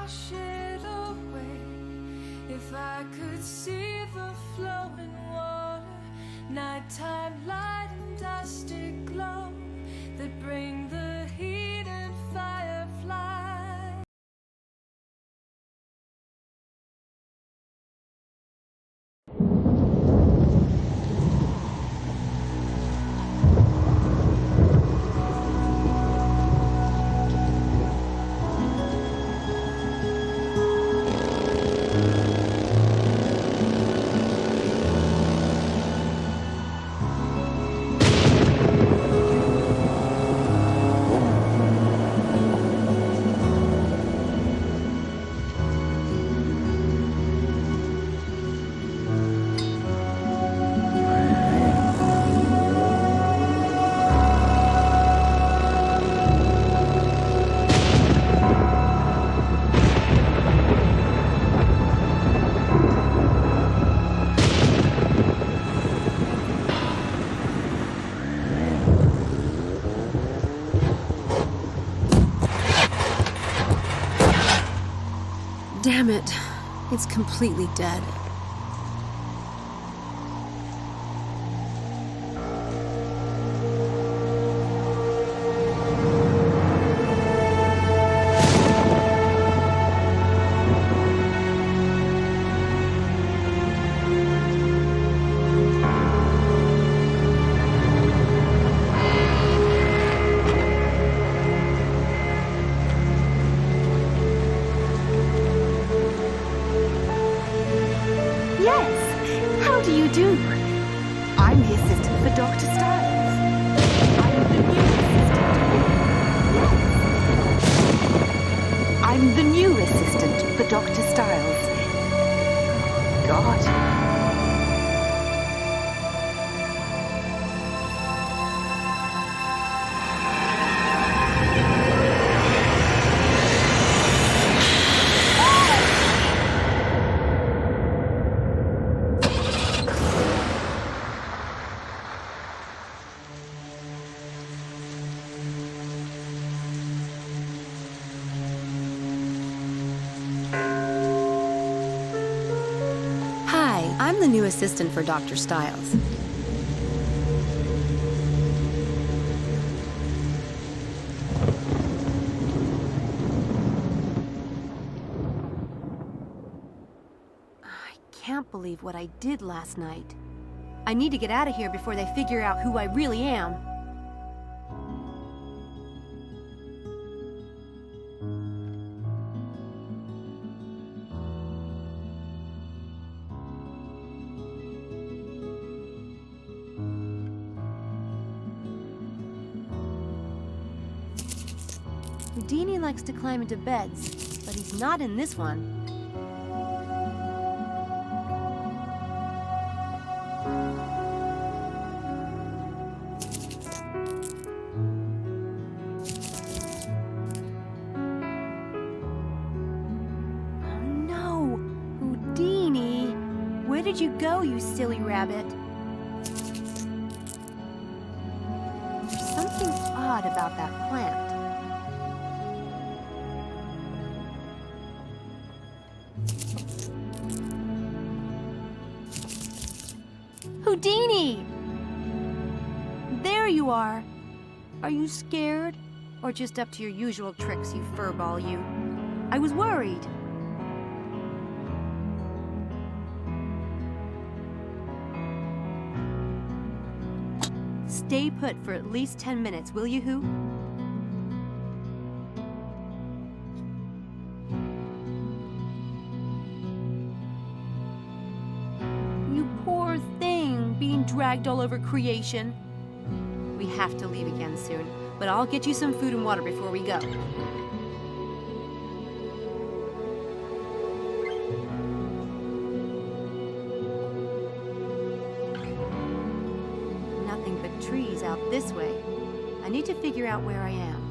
wash it away. If I could see the flowing water, nighttime light and dusty glow that bring the heated firefly. Damn it. It's completely dead. Yes. How do you do? I'm the assistant for Dr. Styles. I'm the new assistant for Dr. Styles. God. Hi, I'm the new assistant for Dr. Styles. I can't believe what I did last night. I need to get out of here before they figure out who I really am. Houdini likes to climb into beds, but he's not in this one. Oh no! Houdini! Where did you go, you silly rabbit? There's something odd about that plant. Houdini! There you are! Are you scared? Or just up to your usual tricks, you furball, you? I was worried. Stay put for at least 10 minutes, will you, Who? You poor thing, being dragged all over creation. We have to leave again soon, but I'll get you some food and water before we go. Nothing but trees out this way. I need to figure out where I am.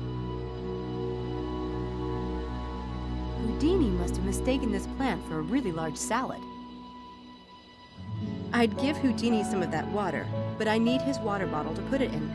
Houdini must have mistaken this plant for a really large salad. I'd give Houdini some of that water, but I need his water bottle to put it in.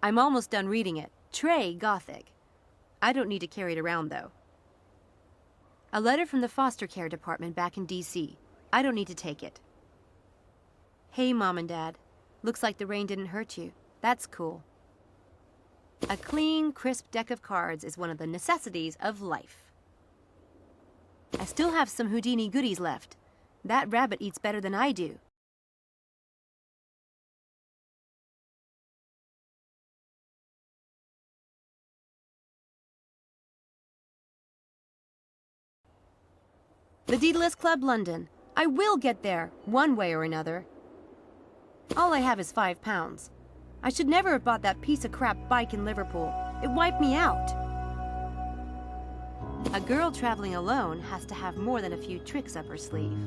I'm almost done reading it. Trey Gothic. I don't need to carry it around, though. A letter from the foster care department back in D.C. I don't need to take it. Hey, Mom and Dad. Looks like the rain didn't hurt you. That's cool. A clean, crisp deck of cards is one of the necessities of life. I still have some Houdini goodies left. That rabbit eats better than I do. The Daedalus Club, London. I will get there, one way or another. All I have is £5. I should never have bought that piece of crap bike in Liverpool. It wiped me out. A girl traveling alone has to have more than a few tricks up her sleeve.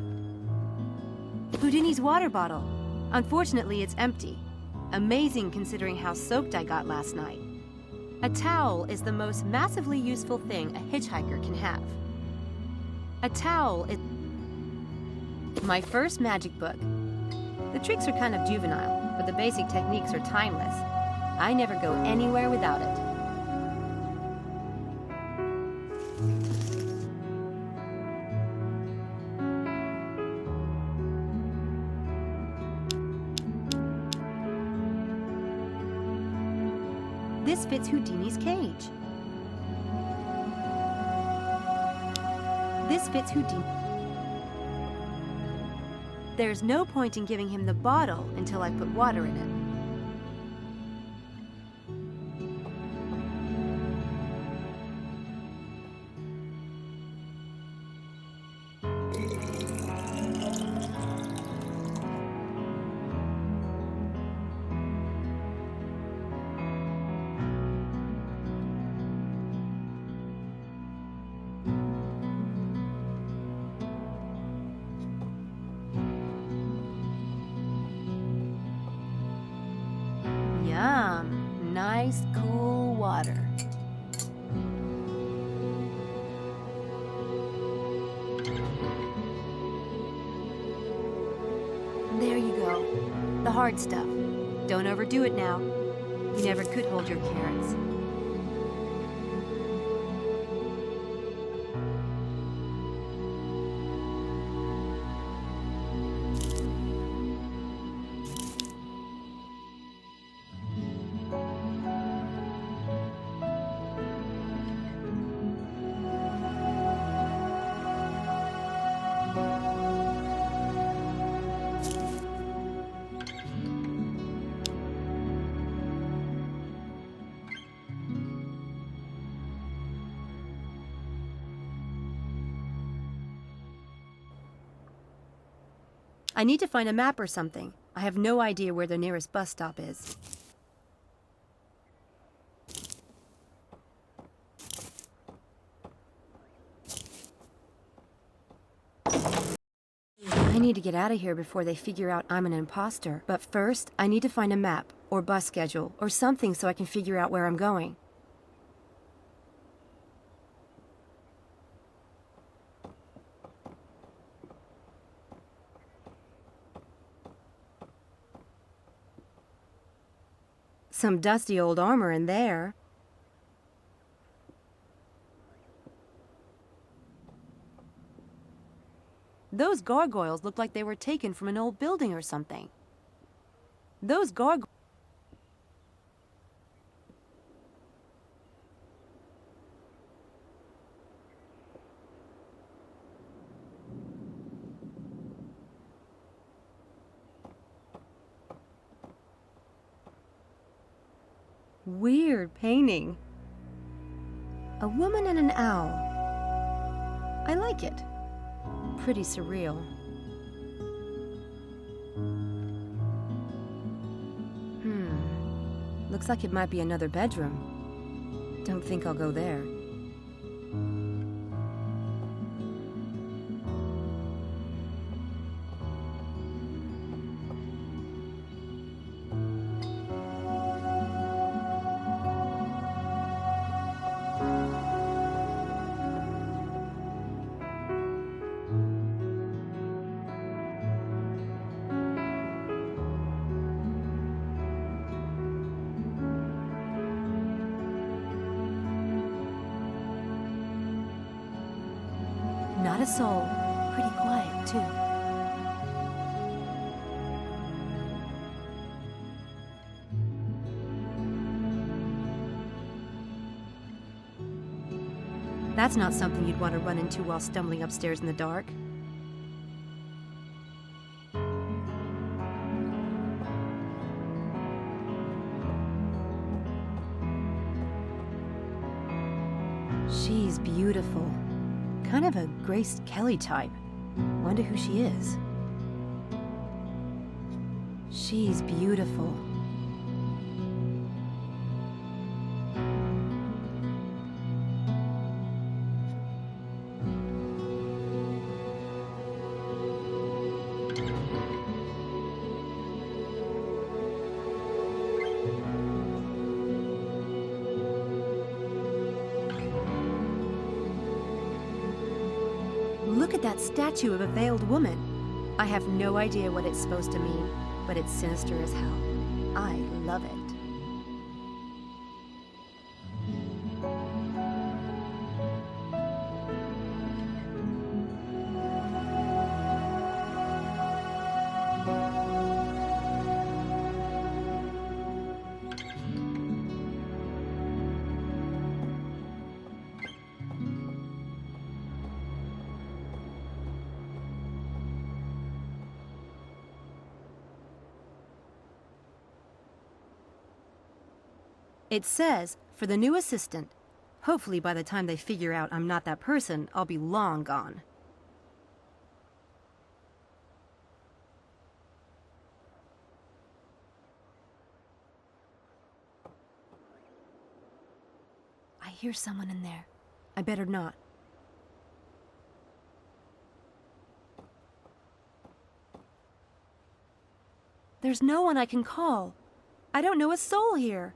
Houdini's water bottle. Unfortunately, it's empty. Amazing considering how soaked I got last night. A towel is the most massively useful thing a hitchhiker can have. A towel is my first magic book. The tricks are kind of juvenile, but the basic techniques are timeless. I never go anywhere without it. This fits Houdini's cage. This fits Houdini. There's no point in giving him the bottle until I put water in it. Yum, nice cool water. There you go, the hard stuff. Don't overdo it now. You never could hold your carrots. I need to find a map or something. I have no idea where the nearest bus stop is. I need to get out of here before they figure out I'm an imposter. But first, I need to find a map, or bus schedule, or something so I can figure out where I'm going. Some dusty old armor in there. Those gargoyles look like they were taken from an old building or something. Those gargoyles... Weird painting. A woman and an owl. I like it. Pretty surreal. Looks like it might be another bedroom. Don't think I'll go there. a soul. Pretty quiet, too. That's not something you'd want to run into while stumbling upstairs in the dark. She's beautiful. Kind of a Grace Kelly type. Wonder who she is. She's beautiful. Look at that statue of a veiled woman. I have no idea what it's supposed to mean, but it's sinister as hell. I love it. It says, for the new assistant. Hopefully by the time they figure out I'm not that person, I'll be long gone. I hear someone in there. I better not. There's no one I can call. I don't know a soul here.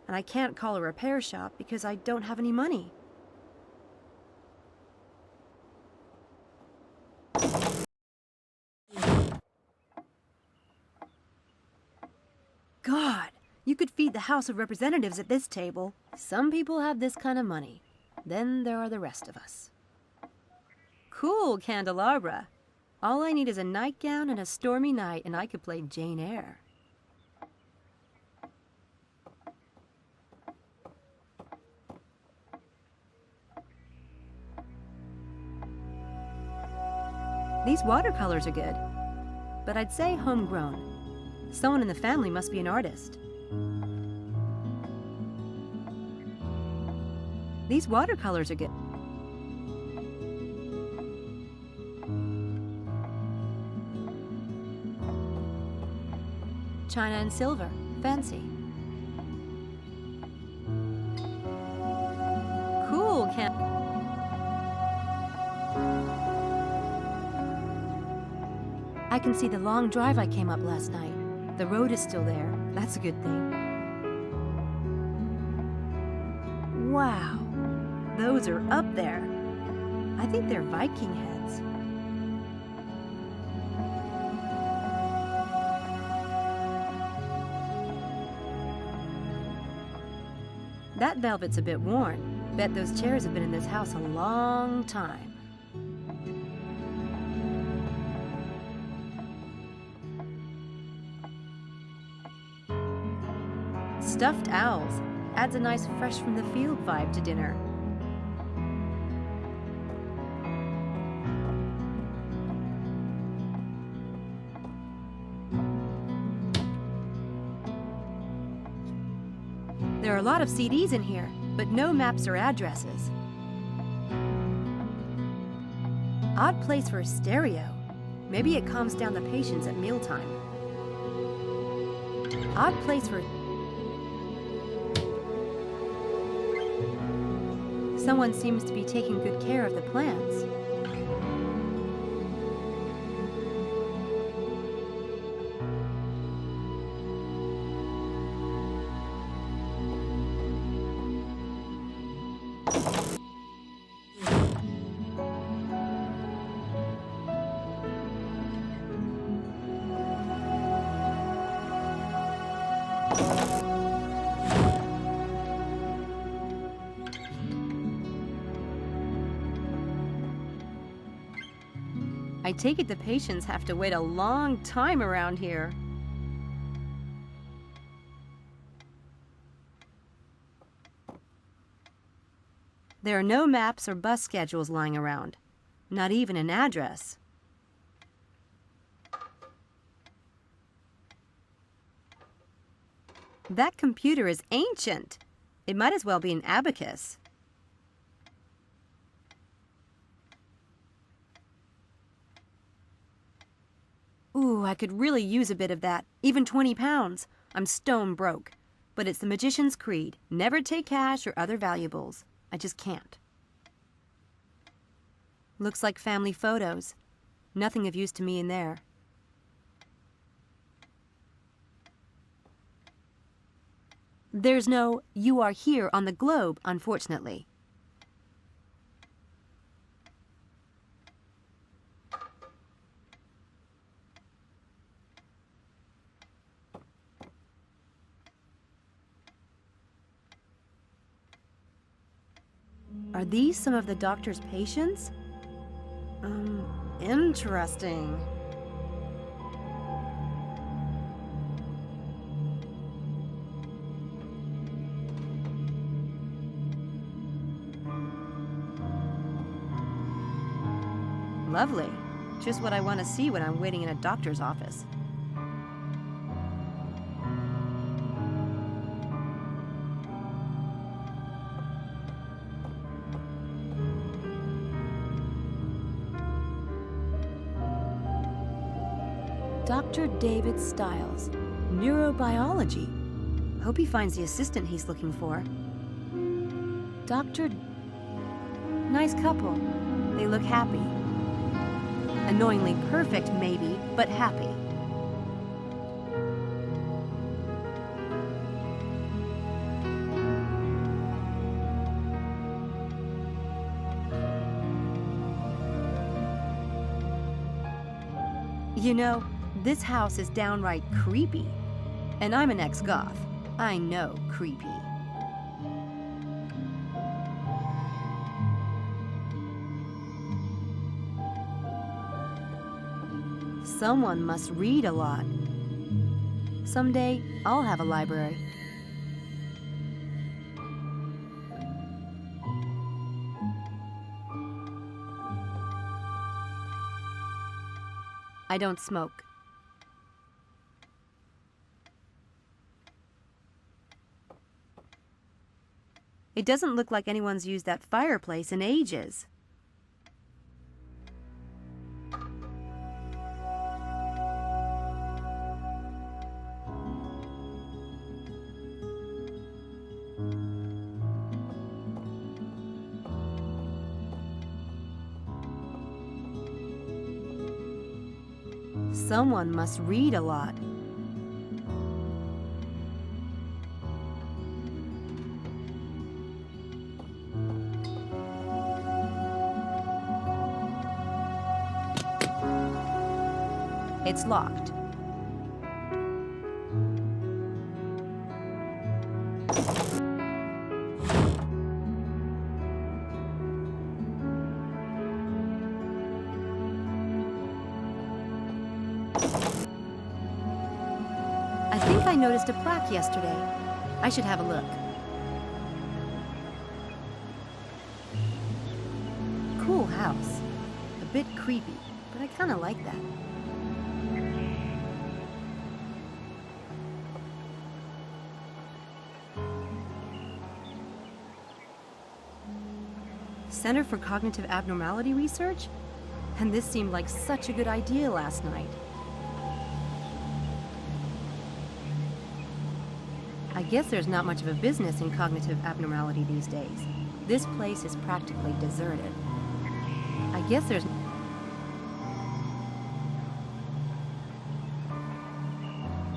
And I can't call a repair shop because I don't have any money. God, you could feed the House of Representatives at this table. Some people have this kind of money. Then there are the rest of us. Cool, candelabra. All I need is a nightgown and a stormy night, and I could play Jane Eyre. These watercolors are good, but I'd say homegrown. Someone in the family must be an artist. These watercolors are good. China and silver, fancy. Cool, I can see the long drive I came up last night. The road is still there. That's a good thing. Wow, those are up there. I think they're Viking heads. That velvet's a bit worn. Bet those chairs have been in this house a long time. Stuffed owls adds a nice fresh from the field vibe to dinner. There are a lot of CDs in here, but no maps or addresses. Odd place for a stereo. Maybe it calms down the patients at mealtime. Odd place for... Someone seems to be taking good care of the plants. I take it the patients have to wait a long time around here. There are no maps or bus schedules lying around, not even an address. That computer is ancient. It might as well be an abacus. Ooh, I could really use a bit of that, even 20 pounds. I'm stone broke. But it's the magician's creed. Never take cash or other valuables. I just can't. Looks like family photos. Nothing of use to me in there. There's no "you are here" on the globe, unfortunately. Are these some of the doctor's patients? Interesting. Lovely. Just what I want to see when I'm waiting in a doctor's office. Dr. David Stiles, neurobiology. Hope he finds the assistant he's looking for. Nice couple. They look happy. Annoyingly perfect, maybe, but happy. You know, this house is downright creepy. And I'm an ex-goth. I know creepy. Someone must read a lot. Someday, I'll have a library. I don't smoke. It doesn't look like anyone's used that fireplace in ages. Someone must read a lot. It's locked. I think I noticed a plaque yesterday. I should have a look. Cool house. A bit creepy, but I kind of like that. Center for Cognitive Abnormality Research? And this seemed like such a good idea last night. I guess there's not much of a business in cognitive abnormality these days. This place is practically deserted. I guess there's...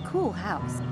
Cool house.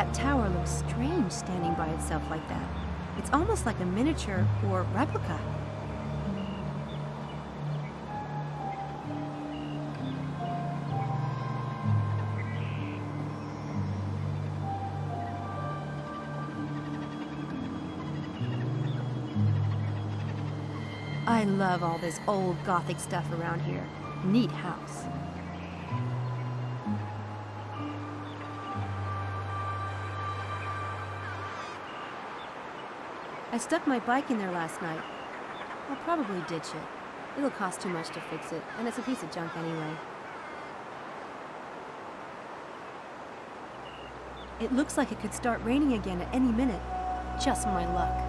That tower looks strange standing by itself like that. It's almost like a miniature or replica. I love all this old Gothic stuff around here. Neat house. I stuck my bike in there last night. I'll probably ditch it. It'll cost too much to fix it, and it's a piece of junk anyway. It looks like it could start raining again at any minute. Just my luck.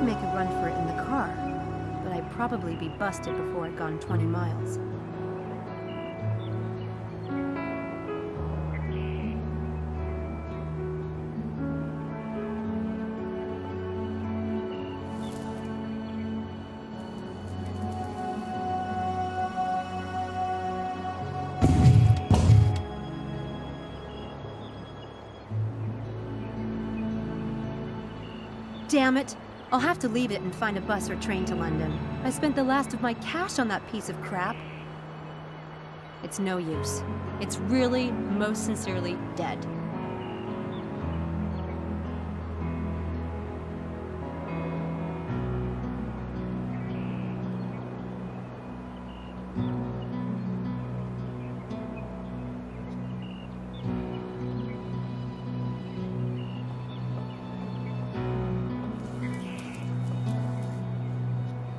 Make a run for it in the car, but I'd probably be busted before I'd gone 20 miles. Damn it! I'll have to leave it and find a bus or train to London. I spent the last of my cash on that piece of crap. It's no use. It's really, most sincerely dead.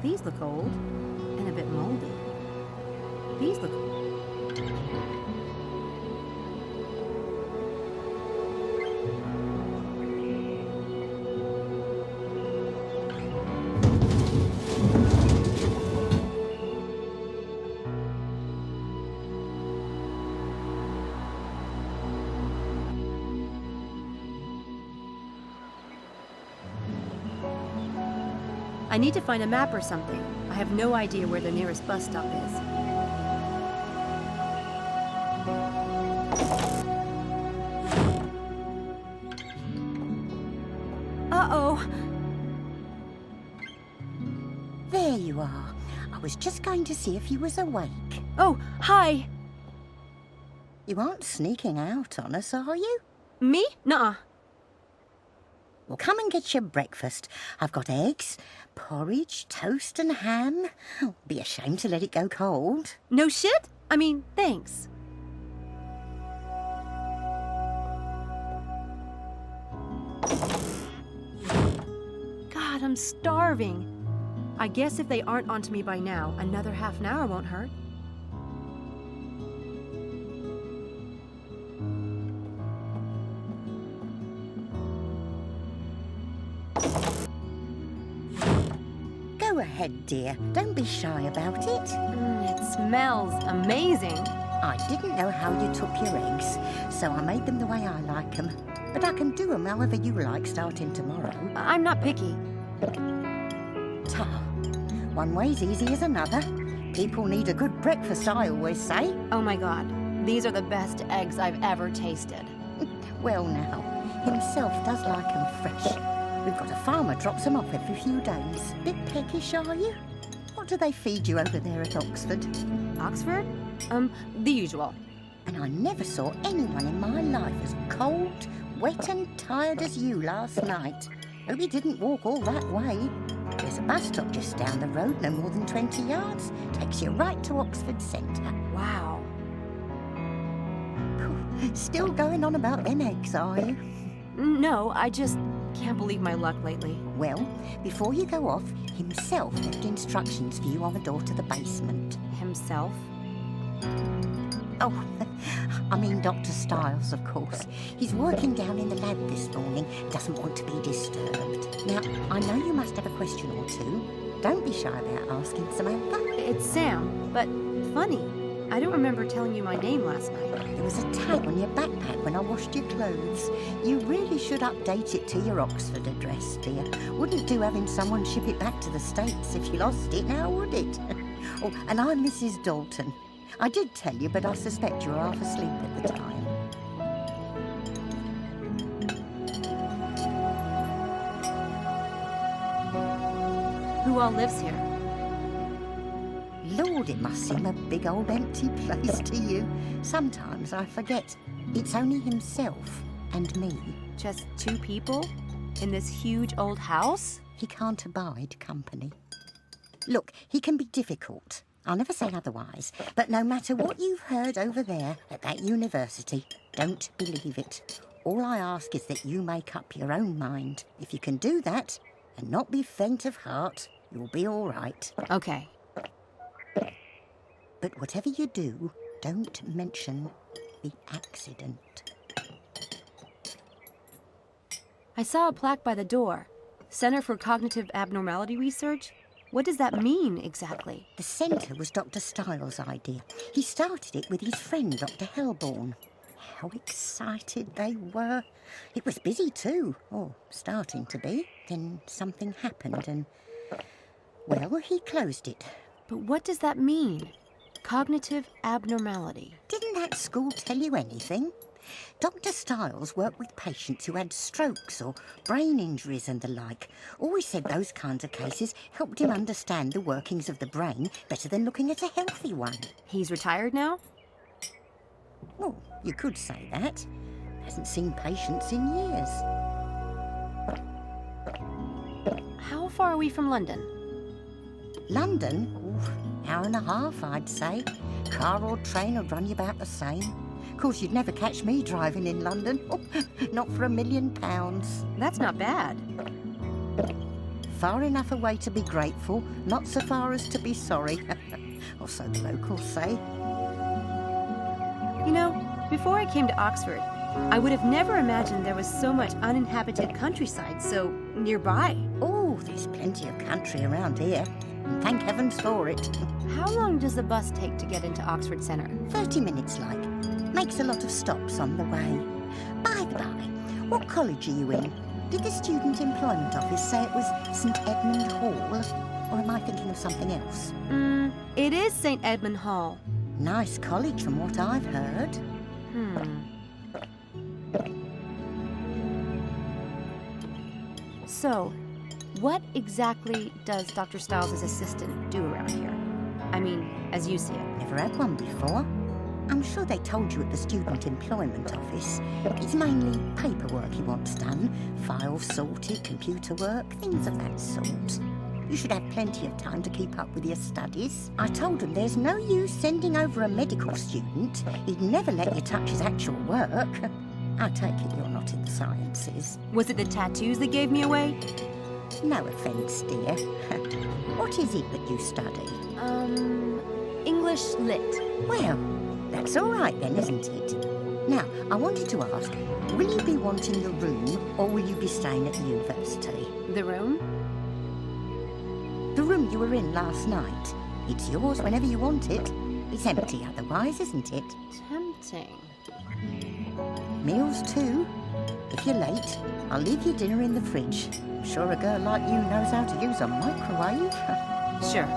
These look old and a bit moldy. These look... I need to find a map or something. I have no idea where the nearest bus stop is. Uh-oh. There you are. I was just going to see if you was awake. Oh, hi. You aren't sneaking out on us, are you? Me? Nuh-uh. Well, come and get your breakfast. I've got eggs, porridge, toast and ham. Oh, be a shame to let it go cold. No shit? I mean, thanks. God, I'm starving. I guess if they aren't onto me by now, another half an hour won't hurt. Go ahead, dear. Don't be shy about it. It smells amazing. I didn't know how you took your eggs, so I made them the way I like them. But I can do them however you like starting tomorrow. I'm not picky. Ta. One way's easy as another. People need a good breakfast, I always say. Oh my God, these are the best eggs I've ever tasted. Well now, himself does like 'em fresh. We've got a farmer drops 'em off every few days. Bit peckish, are you? What do they feed you over there at Oxford? Oxford? The usual. And I never saw anyone in my life as cold, wet and tired as you last night. Hope you didn't walk all that way. There's a bus stop just down the road, no more than 20 yards. Takes you right to Oxford Centre. Wow. Still going on about them eggs, are you? No, I just can't believe my luck lately. Well, before you go off, himself left instructions for you on the door to the basement. Himself? Oh, I mean Dr. Styles, of course. He's working down in the lab this morning. Doesn't want to be disturbed. Now, I know you must have a question or two. Don't be shy about asking, Samantha. It's Sam, but funny. I don't remember telling you my name last night. There was a tag on your backpack when I washed your clothes. You really should update it to your Oxford address, dear. Wouldn't do having someone ship it back to the States if you lost it, now would it? Oh, and I'm Mrs. Dalton. I did tell you, but I suspect you were half asleep at the time. Who all lives here? Lord, it must seem a big old empty place to you. Sometimes I forget. It's only himself and me. Just 2 people? In this huge old house? He can't abide company. Look, he can be difficult. I'll never say otherwise. But no matter what you've heard over there at that university, don't believe it. All I ask is that you make up your own mind. If you can do that and not be faint of heart, you'll be all right. Okay. But whatever you do, don't mention the accident. I saw a plaque by the door. Center for Cognitive Abnormality Research? What does that mean, exactly? The centre was Dr. Styles' idea. He started it with his friend, Dr. Hellborn. How excited they were. It was busy too, or starting to be. Then something happened and, well, he closed it. But what does that mean? Cognitive abnormality. Didn't that school tell you anything? Dr. Styles worked with patients who had strokes or brain injuries and the like. Always said those kinds of cases helped him understand the workings of the brain better than looking at a healthy one. He's retired now? Well, you could say that. Hasn't seen patients in years. How far are we from London? London? Ooh, hour and a half, I'd say. Car or train would run you about the same. Of course, you'd never catch me driving in London. Not for £1 million. That's not bad. Far enough away to be grateful, not so far as to be sorry. Or so the locals say. You know, before I came to Oxford, I would have never imagined there was so much uninhabited countryside so nearby. Oh, there's plenty of country around here. And thank heavens for it. How long does the bus take to get into Oxford Centre? 30 minutes, like. Makes a lot of stops on the way. By the by, what college are you in? Did the Student Employment Office say it was St Edmund Hall? Or am I thinking of something else? It is St Edmund Hall. Nice college from what I've heard. So, what exactly does Dr. Styles' assistant do around here? I mean, as you see it. Never had one before. I'm sure they told you at the Student Employment Office. It's mainly paperwork he wants done. Files sorted, computer work, things of that sort. You should have plenty of time to keep up with your studies. I told him there's no use sending over a medical student. He'd never let you touch his actual work. I take it you're not in the sciences. Was it the tattoos that gave me away? No offence, dear. What is it that you study? English Lit. Well, that's all right then, isn't it? Now, I wanted to ask, will you be wanting the room or will you be staying at the university? The room? The room you were in last night. It's yours whenever you want it. It's empty otherwise, isn't it? Tempting. Meals too. If you're late, I'll leave your dinner in the fridge. I'm sure a girl like you knows how to use a microwave. Sure.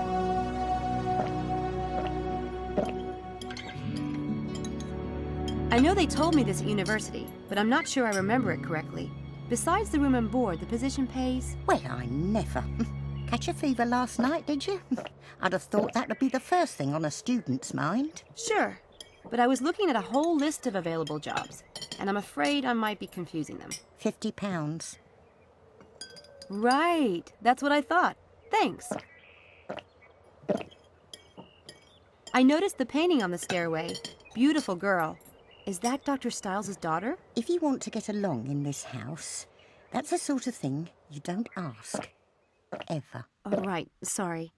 I know they told me this at university, but I'm not sure I remember it correctly. Besides the room and board, the position pays... Well, I never. Catch a fever last night, did you? I'd have thought that would be the first thing on a student's mind. Sure, but I was looking at a whole list of available jobs, and I'm afraid I might be confusing them. £50. Right, that's what I thought. Thanks. I noticed the painting on the stairway. Beautiful girl. Is that Dr. Styles' daughter? If you want to get along in this house, that's the sort of thing you don't ask. Ever. Oh, right. Sorry.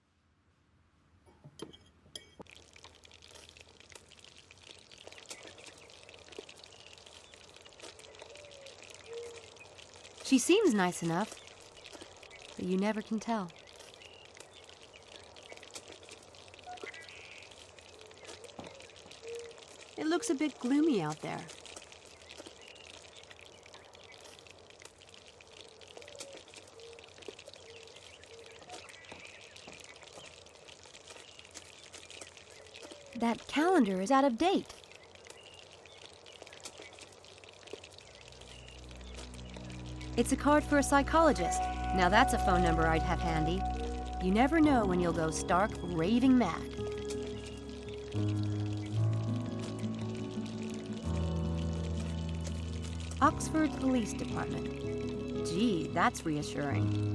She seems nice enough, but you never can tell. It looks a bit gloomy out there. That calendar is out of date. It's a card for a psychologist. Now that's a phone number I'd have handy. You never know when you'll go stark raving mad. Oxford Police Department. Gee, that's reassuring.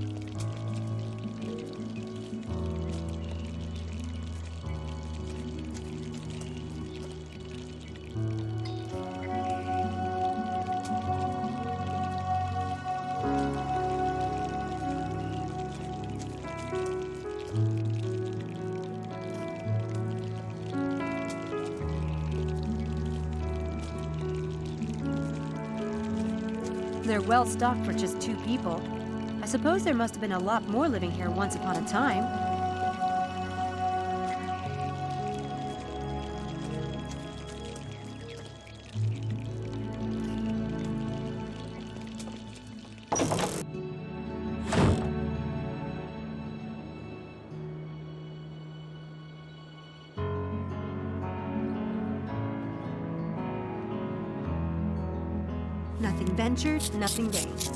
They're well stocked for just 2 people. I suppose there must have been a lot more living here once upon a time. Nothing ventured, nothing gained.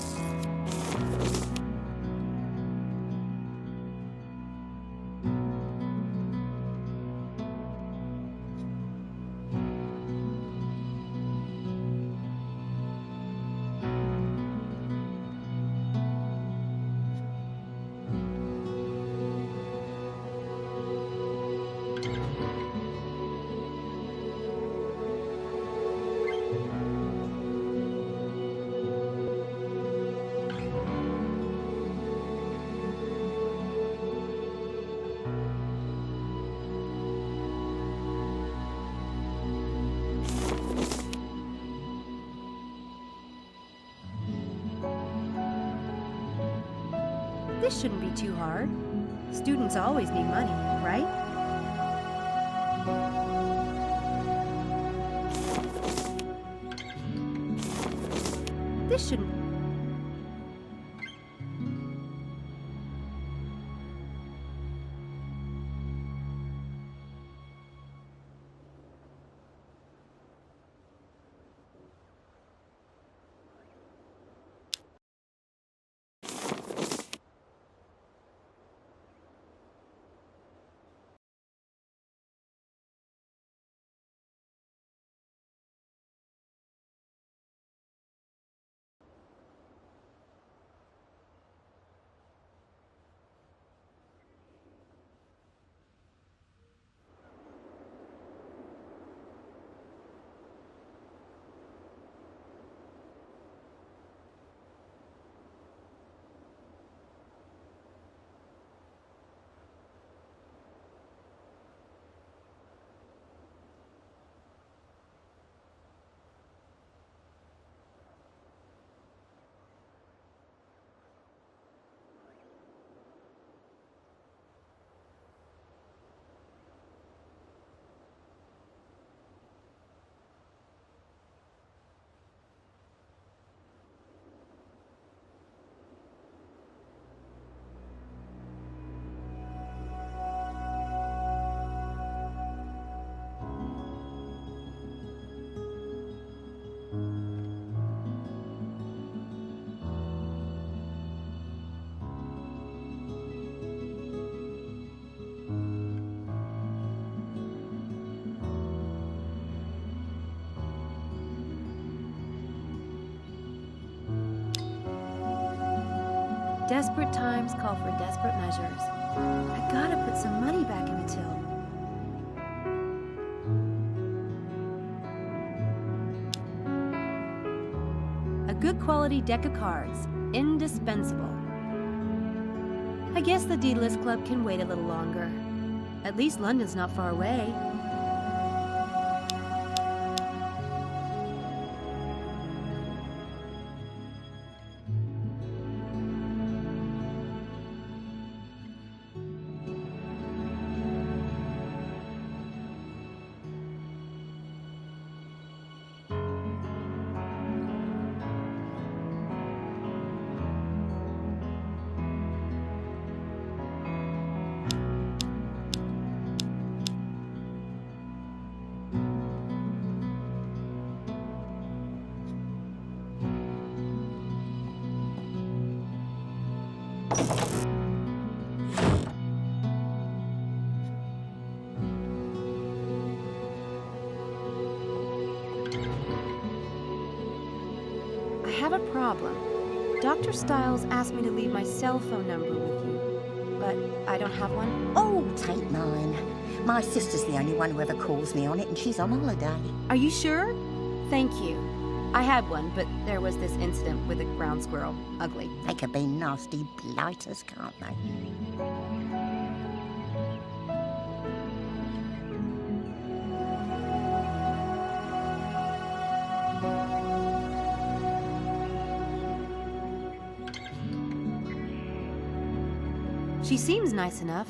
This shouldn't be too hard. Students always need money, right? This shouldn't... Desperate times call for desperate measures. I gotta put some money back in the till. A good quality deck of cards. Indispensable. I guess the Daedalus Club can wait a little longer. At least London's not far away. I have a problem. Dr. Stiles asked me to leave my cell phone number with you, but I don't have one. Oh, take mine. My sister's the only one who ever calls me on it, and she's on holiday. Are you sure? Thank you. I had one, but there was this incident with a ground squirrel. Ugly. They can be nasty blighters, can't they? She seems nice enough.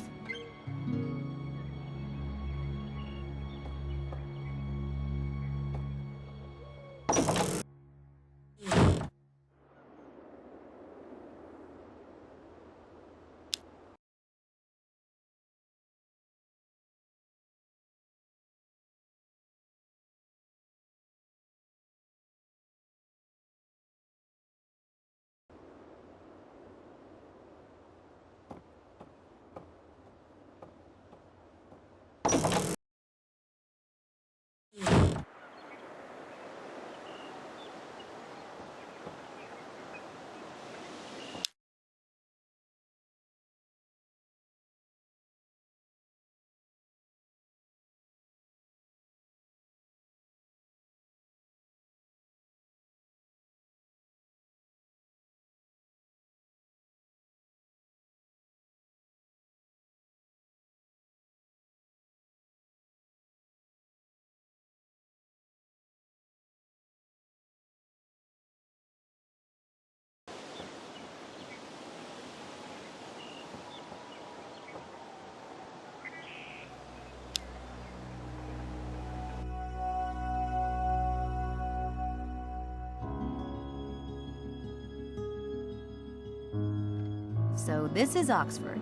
So this is Oxford.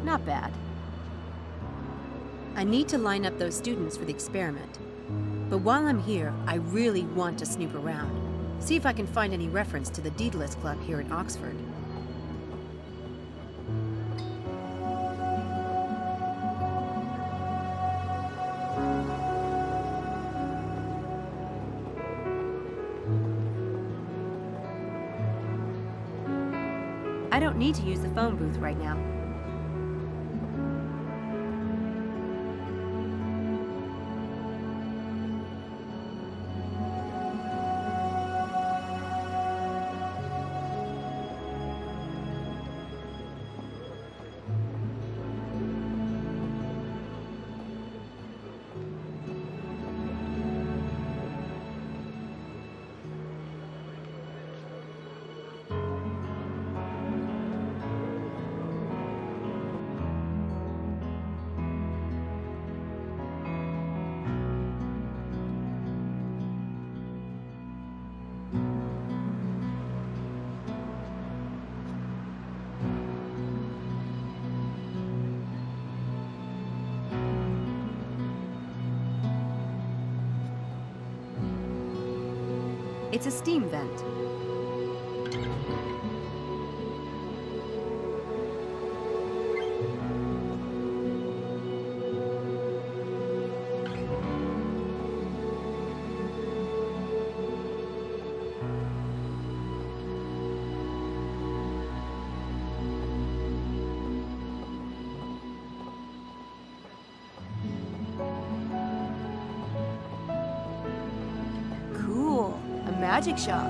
Not bad. I need to line up those students for the experiment. But while I'm here, I really want to snoop around. See if I can find any reference to the Daedalus Club here at Oxford. I don't need to use the phone booth right now. It's a steam vent. Cool. A magic shop.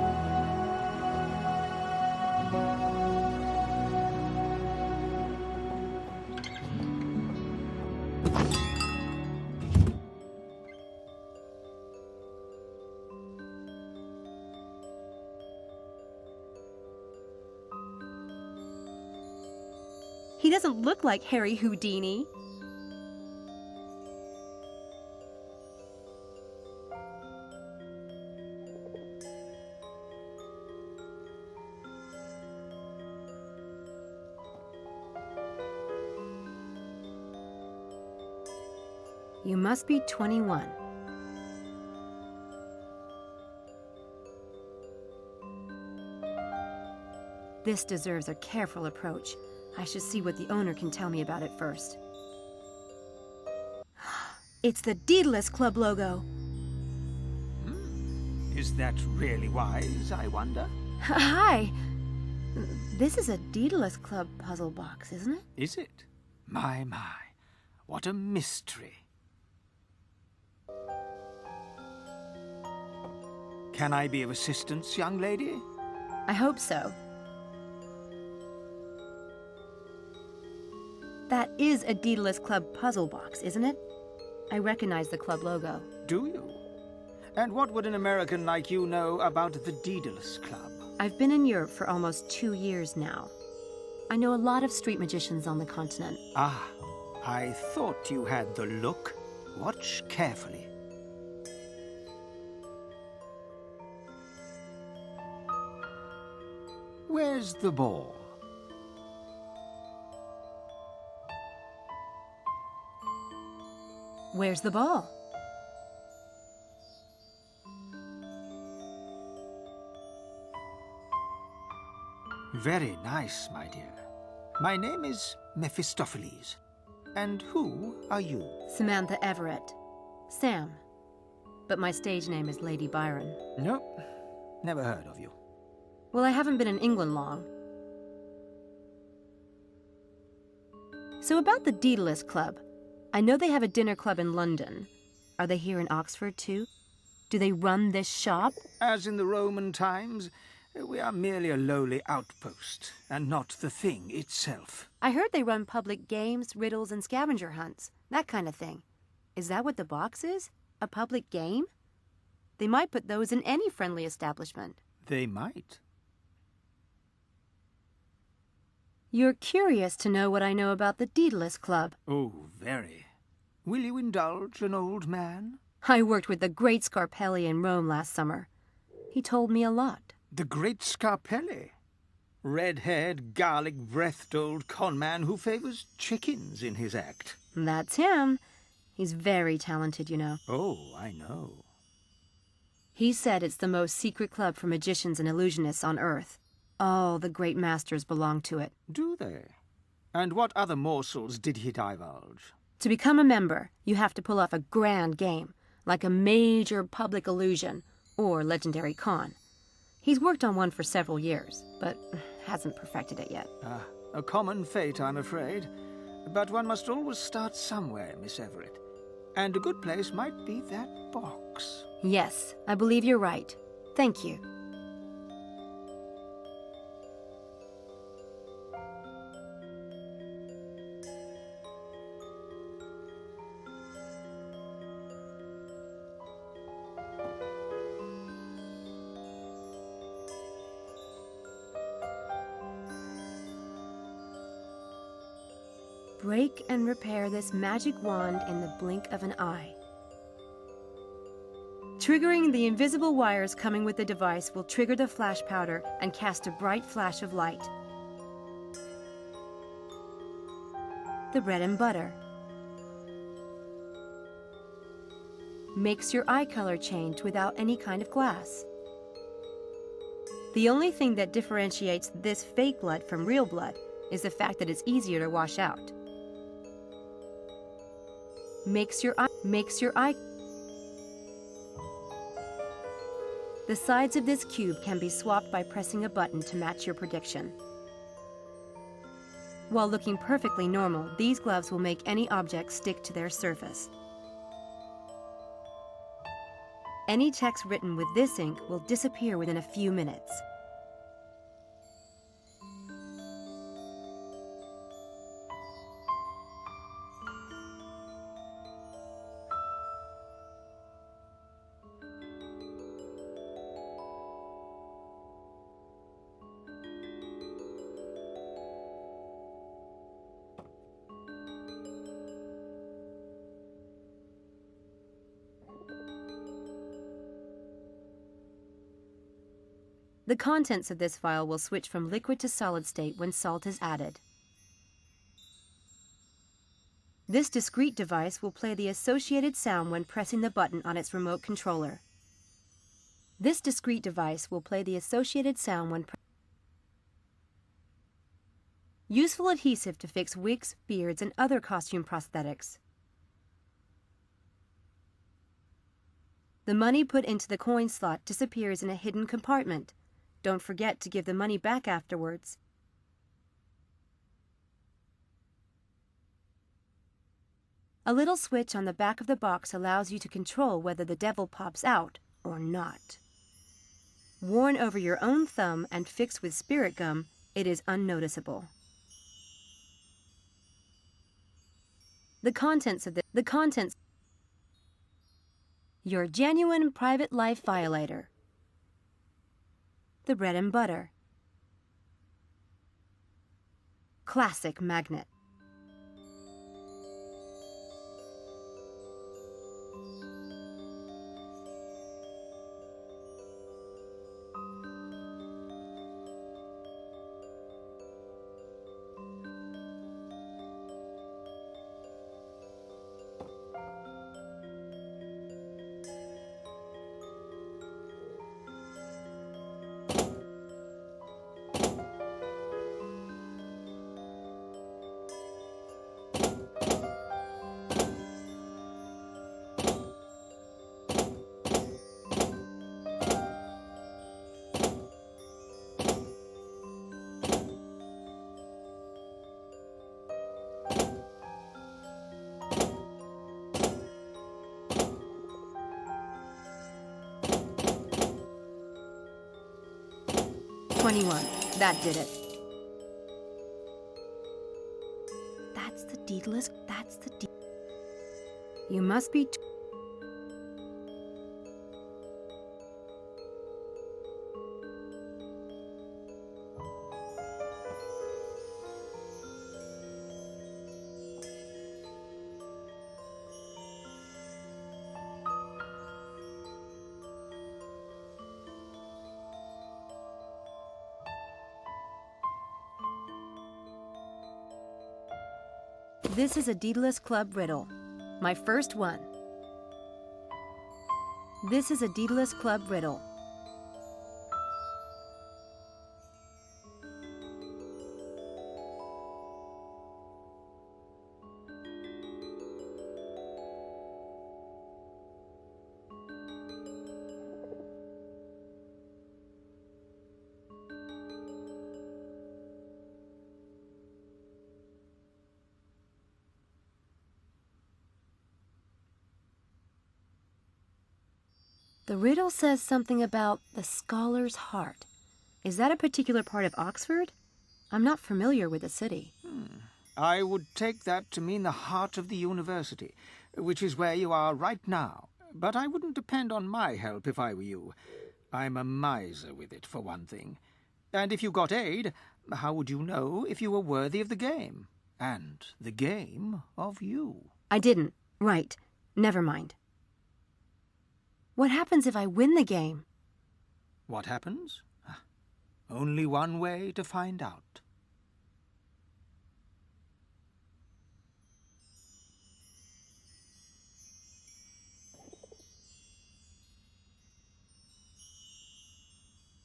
He doesn't look like Harry Houdini. You must be 21. This deserves a careful approach. I should see what the owner can tell me about it first. It's the Daedalus Club logo. Is that really wise, I wonder? Hi. This is a Daedalus Club puzzle box, isn't it? Is it? My, what a mystery. Can I be of assistance, young lady? I hope so. That is a Daedalus Club puzzle box, isn't it? I recognize the club logo. Do you? And what would an American like you know about the Daedalus Club? I've been in Europe for almost 2 years now. I know a lot of street magicians on the continent. Ah, I thought you had the look. Watch carefully. Where's the ball? Where's the ball? Very nice, my dear. My name is Mephistopheles. And who are you? Samantha Everett. Sam. But my stage name is Lady Byron. Nope, never heard of you. Well, I haven't been in England long. So about the Daedalus Club. I know they have a dinner club in London. Are they here in Oxford, too? Do they run this shop? As in the Roman times, we are merely a lowly outpost, and not the thing itself. I heard they run public games, riddles, and scavenger hunts. That kind of thing. Is that what the box is? A public game? They might put those in any friendly establishment. They might. You're curious to know what I know about the Daedalus Club. Oh, very. Will you indulge an old man? I worked with the great Scarpelli in Rome last summer. He told me a lot. The great Scarpelli? Red-haired, garlic-breathed old conman who favors chickens in his act. That's him. He's very talented, you know. Oh, I know. He said it's the most secret club for magicians and illusionists on Earth. All the great masters belong to it. Do they? And what other morsels did he divulge? To become a member, you have to pull off a grand game, like a major public illusion or legendary con. He's worked on one for several years, but hasn't perfected it yet. A common fate, I'm afraid. But one must always start somewhere, Miss Everett. And a good place might be that box. Yes, I believe you're right. Thank you. Break and repair this magic wand in the blink of an eye. Triggering the invisible wires coming with the device will trigger the flash powder and cast a bright flash of light. The bread and butter. Makes your eye color change without any kind of glass. The only thing that differentiates this fake blood from real blood is the fact that it's easier to wash out. Makes your eye. The sides of this cube can be swapped by pressing a button to match your prediction. While looking perfectly normal, these gloves will make any object stick to their surface. Any text written with this ink will disappear within a few minutes. The contents of this file will switch from liquid to solid state when salt is added. This discrete device will play the associated sound when pressing the button on its remote controller. This discrete device will play the associated sound when Useful adhesive to fix wigs, beards, and other costume prosthetics. The money put into the coin slot disappears in a hidden compartment. Don't forget to give the money back afterwards. A little switch on the back of the box allows you to control whether the devil pops out or not. Worn over your own thumb and fixed with spirit gum, it is unnoticeable. The contents of your genuine private life violator. The bread and butter. Classic magnet. That did it. That's the deedless. You must be. This is a Daedalus Club riddle. My first one. This is a Daedalus Club riddle. The riddle says something about the scholar's heart. Is that a particular part of Oxford? I'm not familiar with the city. I would take that to mean the heart of the university, which is where you are right now. But I wouldn't depend on my help if I were you. I'm a miser with it, for one thing. And if you got aid, how would you know if you were worthy of the game? And the game of you? I didn't. Right. Never mind. What happens if I win the game? What happens? Only one way to find out.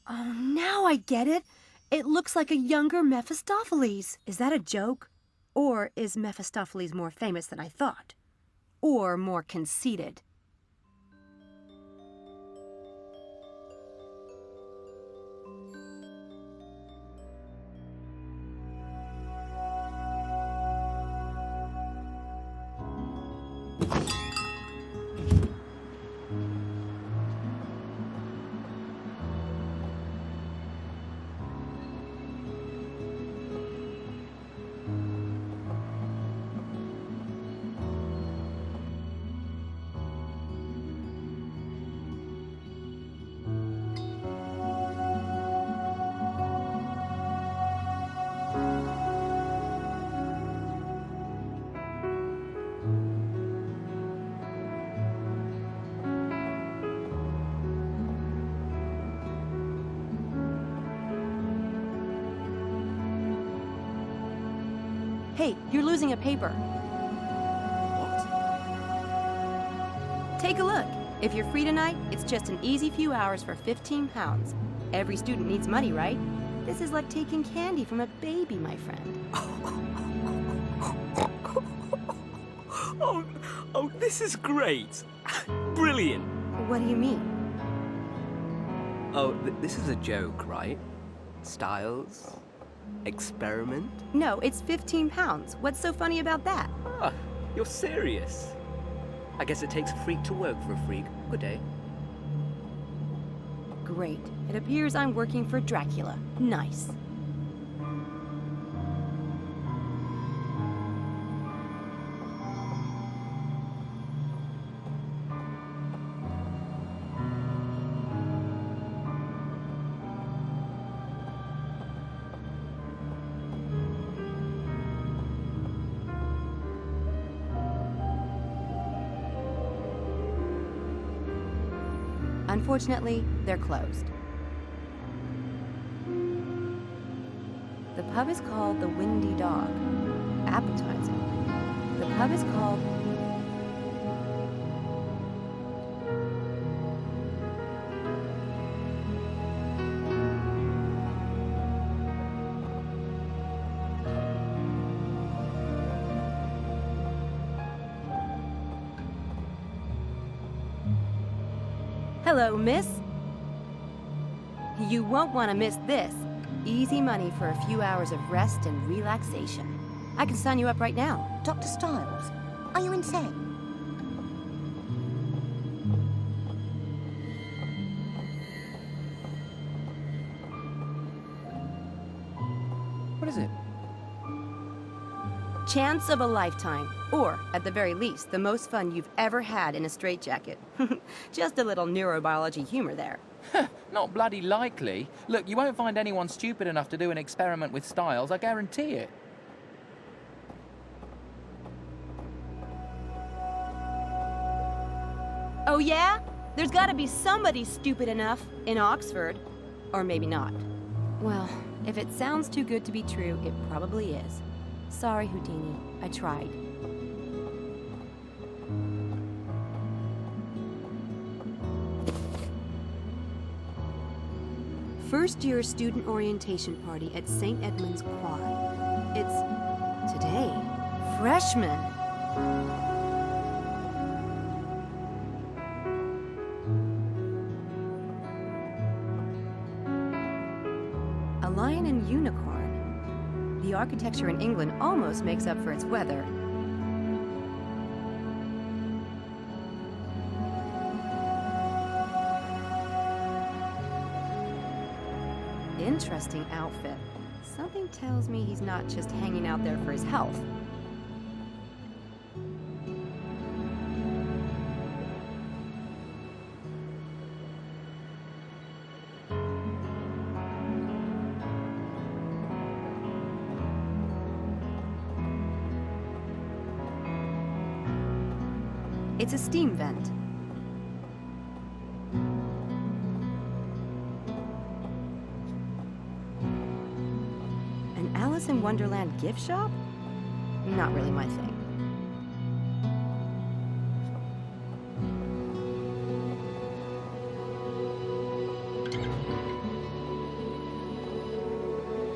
Oh, now I get it. It looks like a younger Mephistopheles. Is that a joke? Or is Mephistopheles more famous than I thought? Or more conceited? Hey, you're losing a paper. What? Take a look. If you're free tonight, it's just an easy few hours for £15. Every student needs money, right? This is like taking candy from a baby, my friend. Oh, this is great. Brilliant. What do you mean? Oh, this is a joke, right? Styles? Experiment? No, it's 15 pounds. What's so funny about that? Ah, you're serious. I guess it takes a freak to work for a freak. Good day. Great. It appears I'm working for Dracula. Nice. Unfortunately, they're closed. The pub is called the Windy Dog. Appetizing. The pub is called... Hello, miss. You won't want to miss this. Easy money for a few hours of rest and relaxation. I can sign you up right now. Dr. Styles, are you insane? What is it? Chance of a lifetime. Or, at the very least, the most fun you've ever had in a straitjacket. Just a little neurobiology humor there. Not bloody likely. Look, you won't find anyone stupid enough to do an experiment with Styles, I guarantee it. Oh yeah? There's gotta be somebody stupid enough in Oxford. Or maybe not. Well, if it sounds too good to be true, it probably is. Sorry, Houdini. I tried. First-year student orientation party at St. Edmund's Quad. It's today. Freshmen. A lion and unicorn. The architecture in England almost makes up for its weather. Interesting outfit. Something tells me he's not just hanging out there for his health. It's a steam vent. An Alice in Wonderland gift shop? Not really my thing.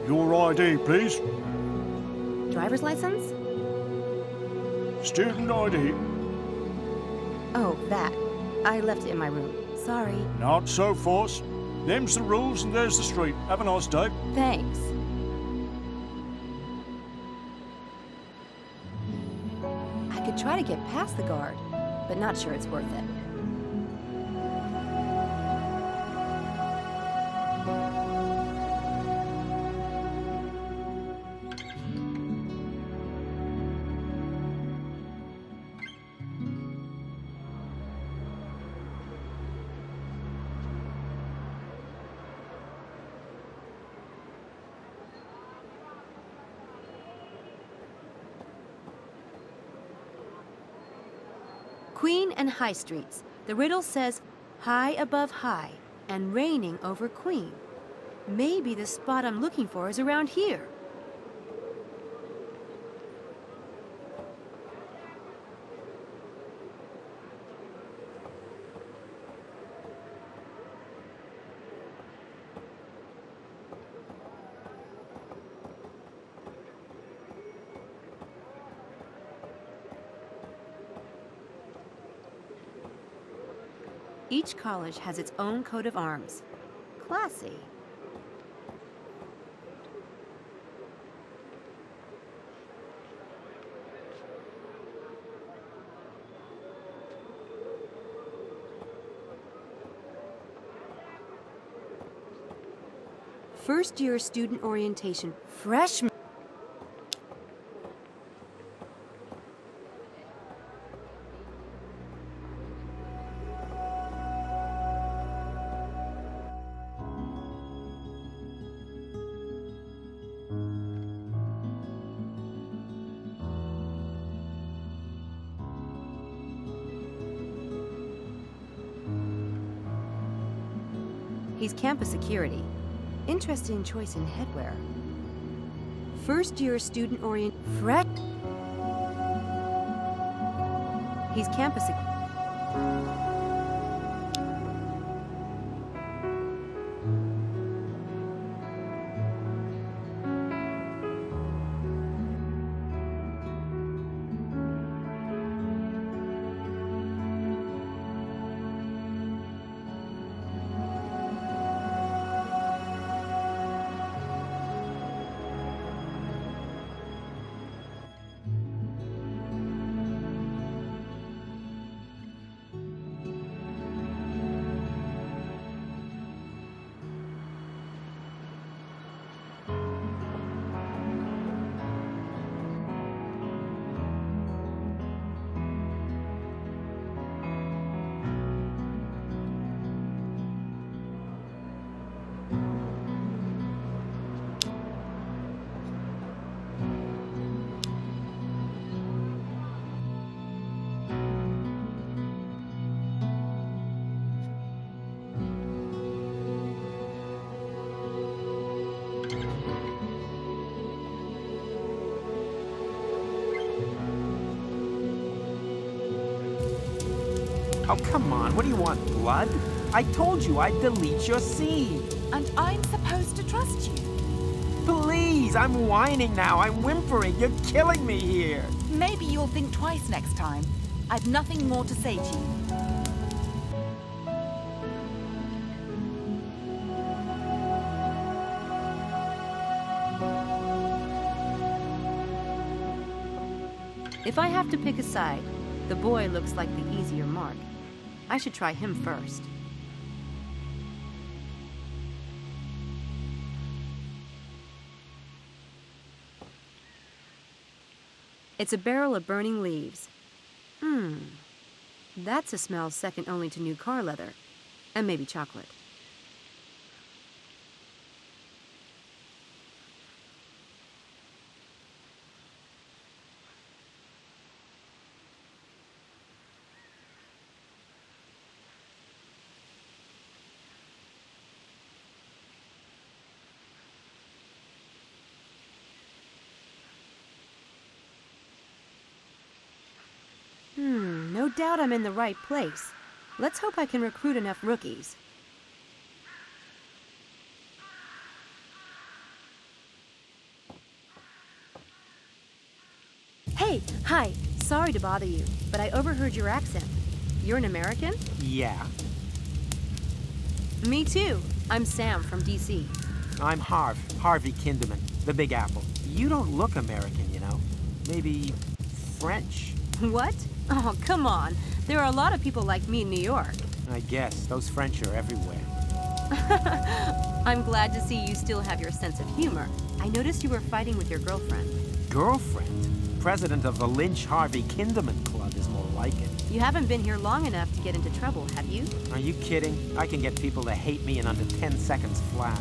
Your ID, please. Driver's license? Student ID. Oh, that. I left it in my room. Sorry. Not so fast. Them's the rules and there's the street. Have a nice day. Thanks. I could try to get past the guard, but not sure it's worth it. Queen and High Streets. The riddle says, high above high and reigning over Queen. Maybe the spot I'm looking for is around here. Each college has its own coat of arms. Classy. First year student orientation. Freshman. He's campus security. Interesting choice in headwear. First year student orient. He's campus. Oh, come on. What do you want, blood? I told you I'd delete your scene. And I'm supposed to trust you. Please, I'm whining now. I'm whimpering. You're killing me here. Maybe you'll think twice next time. I've nothing more to say to you. If I have to pick a side, the boy looks like the easier mark. I should try him first. It's a barrel of burning leaves. That's a smell second only to new car leather. And maybe chocolate. No doubt I'm in the right place. Let's hope I can recruit enough rookies. Hey, hi. Sorry to bother you, but I overheard your accent. You're an American? Yeah. Me too. I'm Sam from DC. I'm Harvey Kinderman, the Big Apple. You don't look American, you know. Maybe French. What? Oh, come on. There are a lot of people like me in New York. I guess. Those French are everywhere. I'm glad to see you still have your sense of humor. I noticed you were fighting with your girlfriend. Girlfriend? President of the Lynch Harvey Kinderman Club is more like it. You haven't been here long enough to get into trouble, have you? Are you kidding? I can get people to hate me in under 10 seconds flat.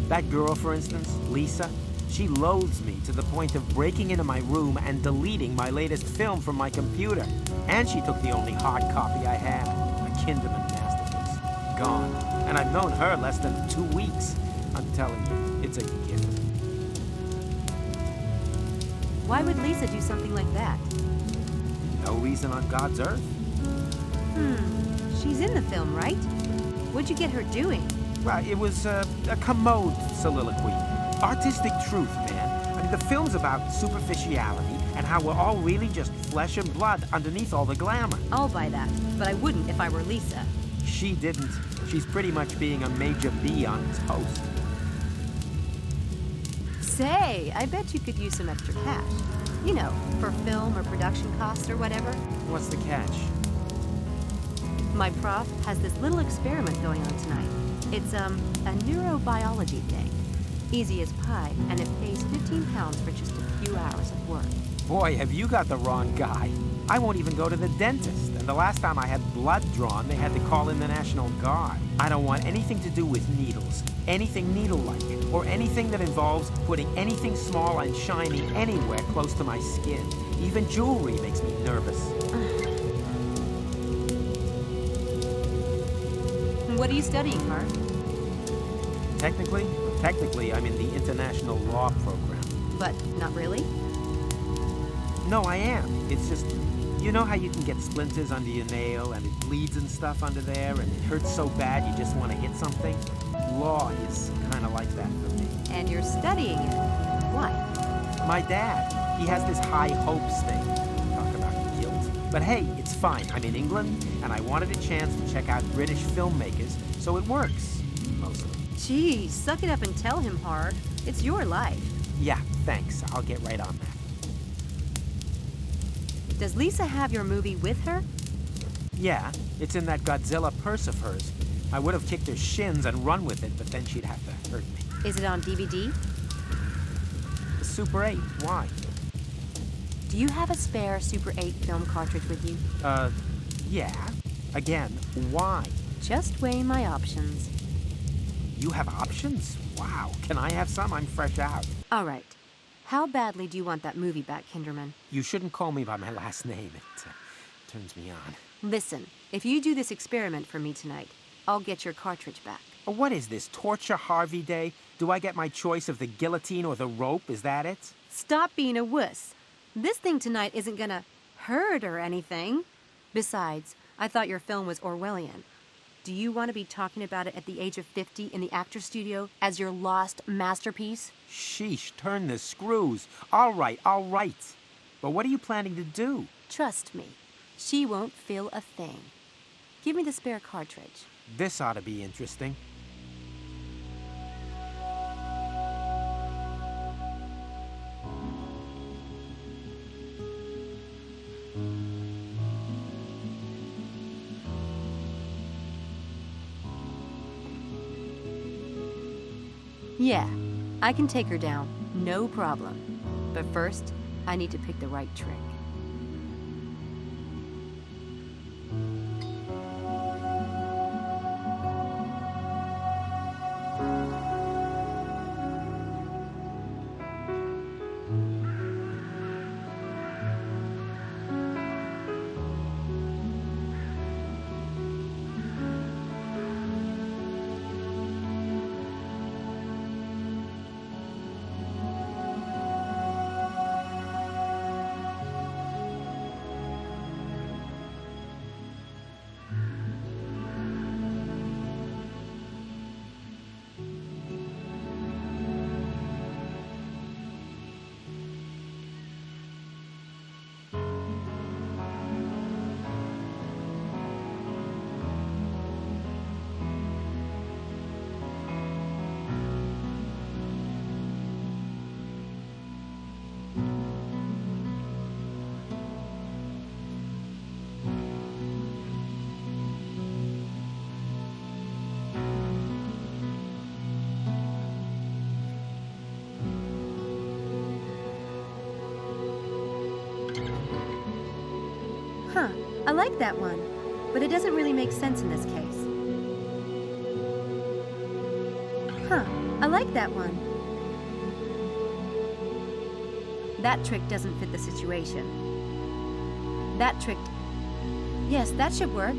That girl, for instance, Lisa, she loathes me to the point of breaking into my room and deleting my latest film from my computer. And she took the only hard copy I had, a Kinderman masterpiece. Gone. And I've known her less than 2 weeks. I'm telling you, it's a gift. Why would Lisa do something like that? No reason on God's earth. She's in the film, right? What'd you get her doing? Well, it was a commode soliloquy. Artistic truth, man. I mean, the film's about superficiality and how we're all really just flesh and blood underneath all the glamour. I'll buy that, but I wouldn't if I were Lisa. She didn't. She's pretty much being a major bee on toast. Say, I bet you could use some extra cash. You know, for film or production costs or whatever. What's the catch? My prof has this little experiment going on tonight. It's, a neurobiology thing. Easy as pie, and it pays £15 for just a few hours of work. Boy, have you got the wrong guy. I won't even go to the dentist, and the last time I had blood drawn, they had to call in the National Guard. I don't want anything to do with needles, anything needle-like, or anything that involves putting anything small and shiny anywhere close to my skin. Even jewelry makes me nervous. What are you studying, Hart? Technically, I'm in the international law program. But not really? No, I am. It's just, you know how you can get splinters under your nail and it bleeds and stuff under there and it hurts so bad you just want to hit something? Law is kind of like that for me. And you're studying it. Why? My dad, he has this high hopes thing. Talk about guilt. But hey, it's fine. I'm in England and I wanted a chance to check out British filmmakers, so it works. Mostly. Gee, suck it up and tell him, Hart. It's your life. Yeah, thanks. I'll get right on that. Does Lisa have your movie with her? Yeah, it's in that Godzilla purse of hers. I would have kicked her shins and run with it, but then she'd have to hurt me. Is it on DVD? Super 8, why? Do you have a spare Super 8 film cartridge with you? Yeah. Again, why? Just weighing my options. You have options? Wow. Can I have some? I'm fresh out. All right. How badly do you want that movie back, Kinderman? You shouldn't call me by my last name. It turns me on. Listen, if you do this experiment for me tonight, I'll get your cartridge back. What is this, Torture Harvey Day? Do I get my choice of the guillotine or the rope? Is that it? Stop being a wuss. This thing tonight isn't gonna hurt or anything. Besides, I thought your film was Orwellian. Do you want to be talking about it at the age of 50 in the actor's studio as your lost masterpiece? Sheesh, turn the screws. All right. But what are you planning to do? Trust me, she won't feel a thing. Give me the spare cartridge. This ought to be interesting. Yeah, I can take her down, no problem. But first, I need to pick the right trick. Huh, I like that one, but it doesn't really make sense in this case. Huh, I like that one. That trick doesn't fit the situation. That trick... Yes, that should work.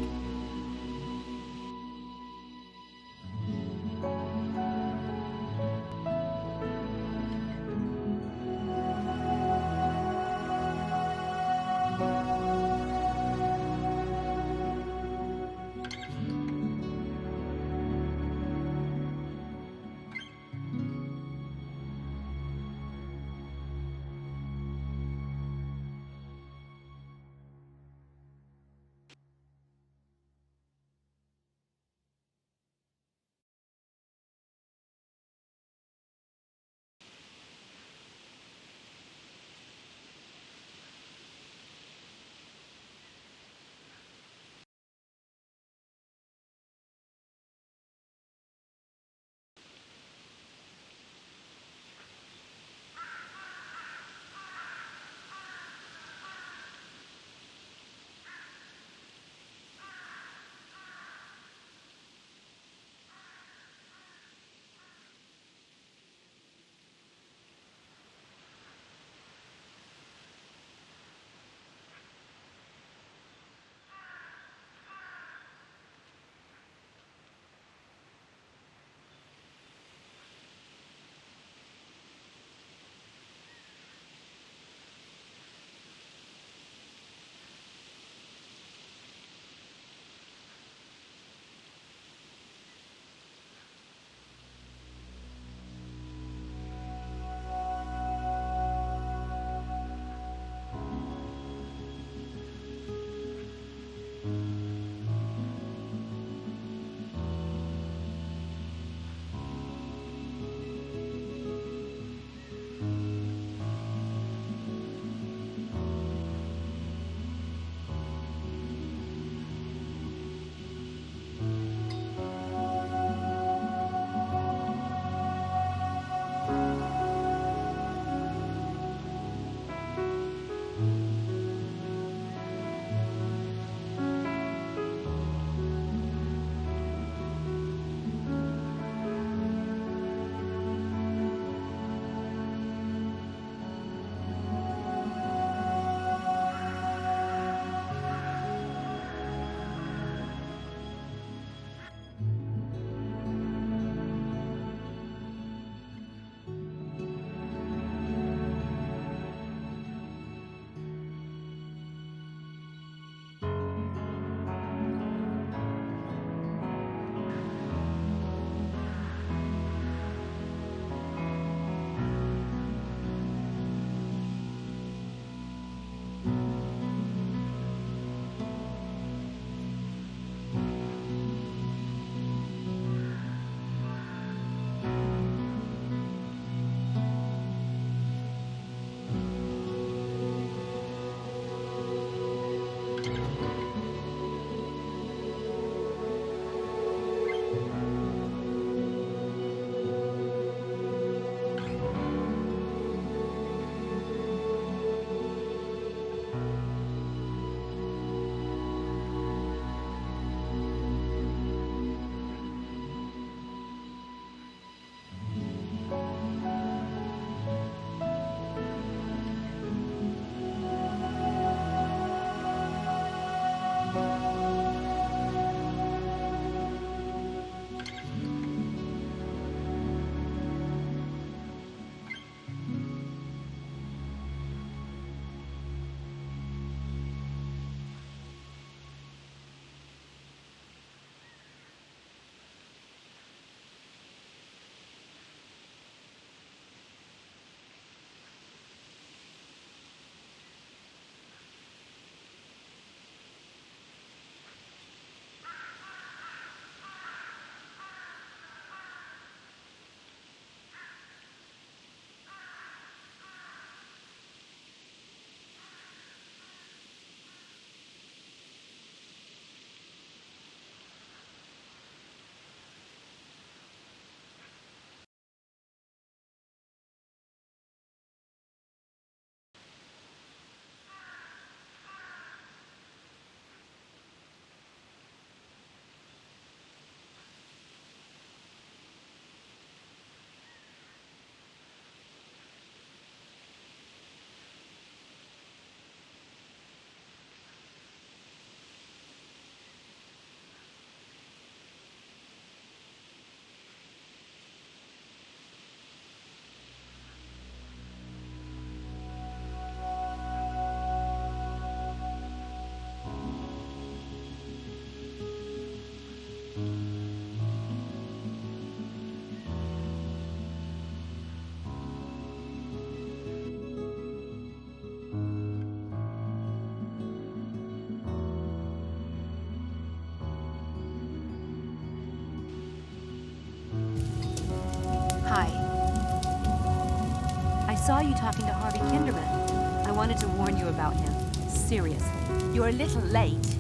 saw you talking to Harvey Kinderman. I wanted to warn you about him. Seriously. You're a little late.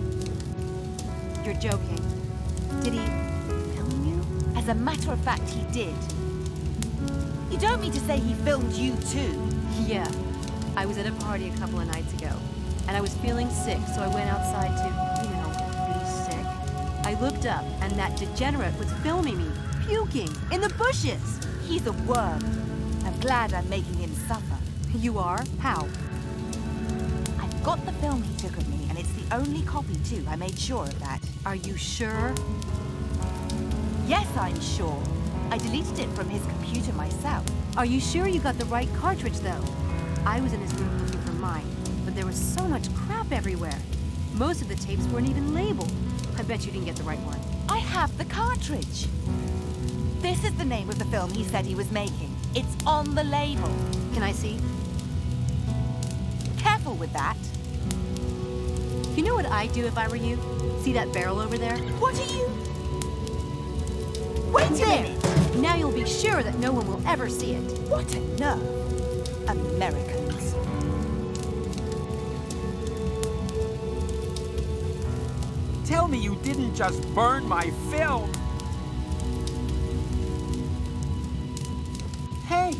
You're joking. Did he film you? As a matter of fact, he did. You don't mean to say he filmed you too? Yeah. I was at a party a couple of nights ago, and I was feeling sick, so I went outside to, be sick. I looked up, and that degenerate was filming me, puking, in the bushes. He's a worm. I'm glad I'm making him suffer. You are? How? I've got the film he took of me, and it's the only copy too. I made sure of that. Are you sure? Yes, I'm sure. I deleted it from his computer myself. Are you sure you got the right cartridge, though? I was in his room looking for mine, but there was so much crap everywhere. Most of the tapes weren't even labeled. I bet you didn't get the right one. I have the cartridge. This is the name of the film he said he was making. It's on the label. Can I see? Careful with that. You know what I'd do if I were you? See that barrel over there? What are you? Wait a minute! Now you'll be sure that no one will ever see it. What a nerve. Americans. Tell me you didn't just burn my film! Hey,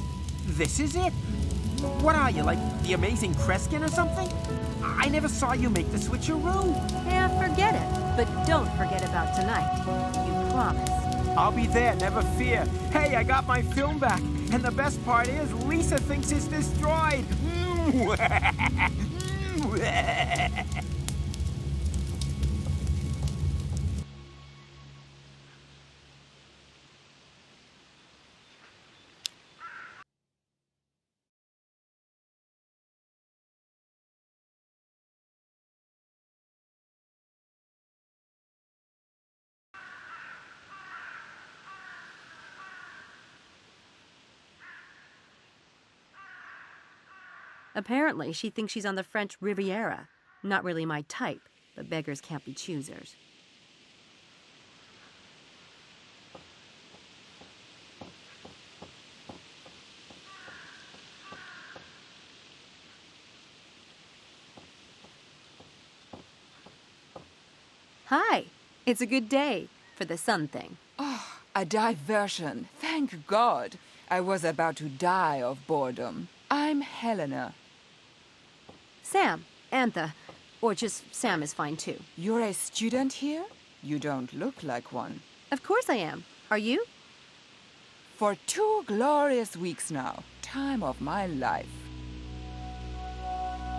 this is it. What are you, like the amazing Kreskin or something? I never saw you make the switcheroo. Yeah, forget it. But don't forget about tonight. You promise. I'll be there, never fear. Hey, I got my film back. And the best part is, Lisa thinks it's destroyed. Apparently, she thinks she's on the French Riviera. Not really my type, but beggars can't be choosers. Hi. It's a good day for the sun thing. Oh, a diversion. Thank God. I was about to die of boredom. I'm Helena. Sam. Antha. Or just Sam is fine too. You're a student here? You don't look like one. Of course I am. Are you? For 2 glorious weeks now. Time of my life.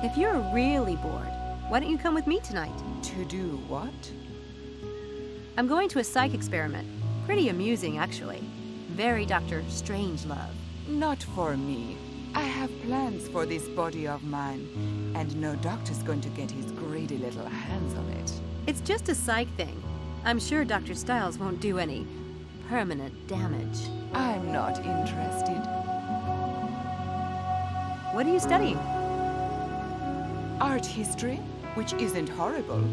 If you're really bored, why don't you come with me tonight? To do what? I'm going to a psych experiment. Pretty amusing, actually. Very Dr. Strangelove. Not for me. I have plans for this body of mine, and no doctor's going to get his greedy little hands on it. It's just a psych thing. I'm sure Dr. Stiles won't do any permanent damage. I'm not interested. What are you studying? Art history, which isn't horrible.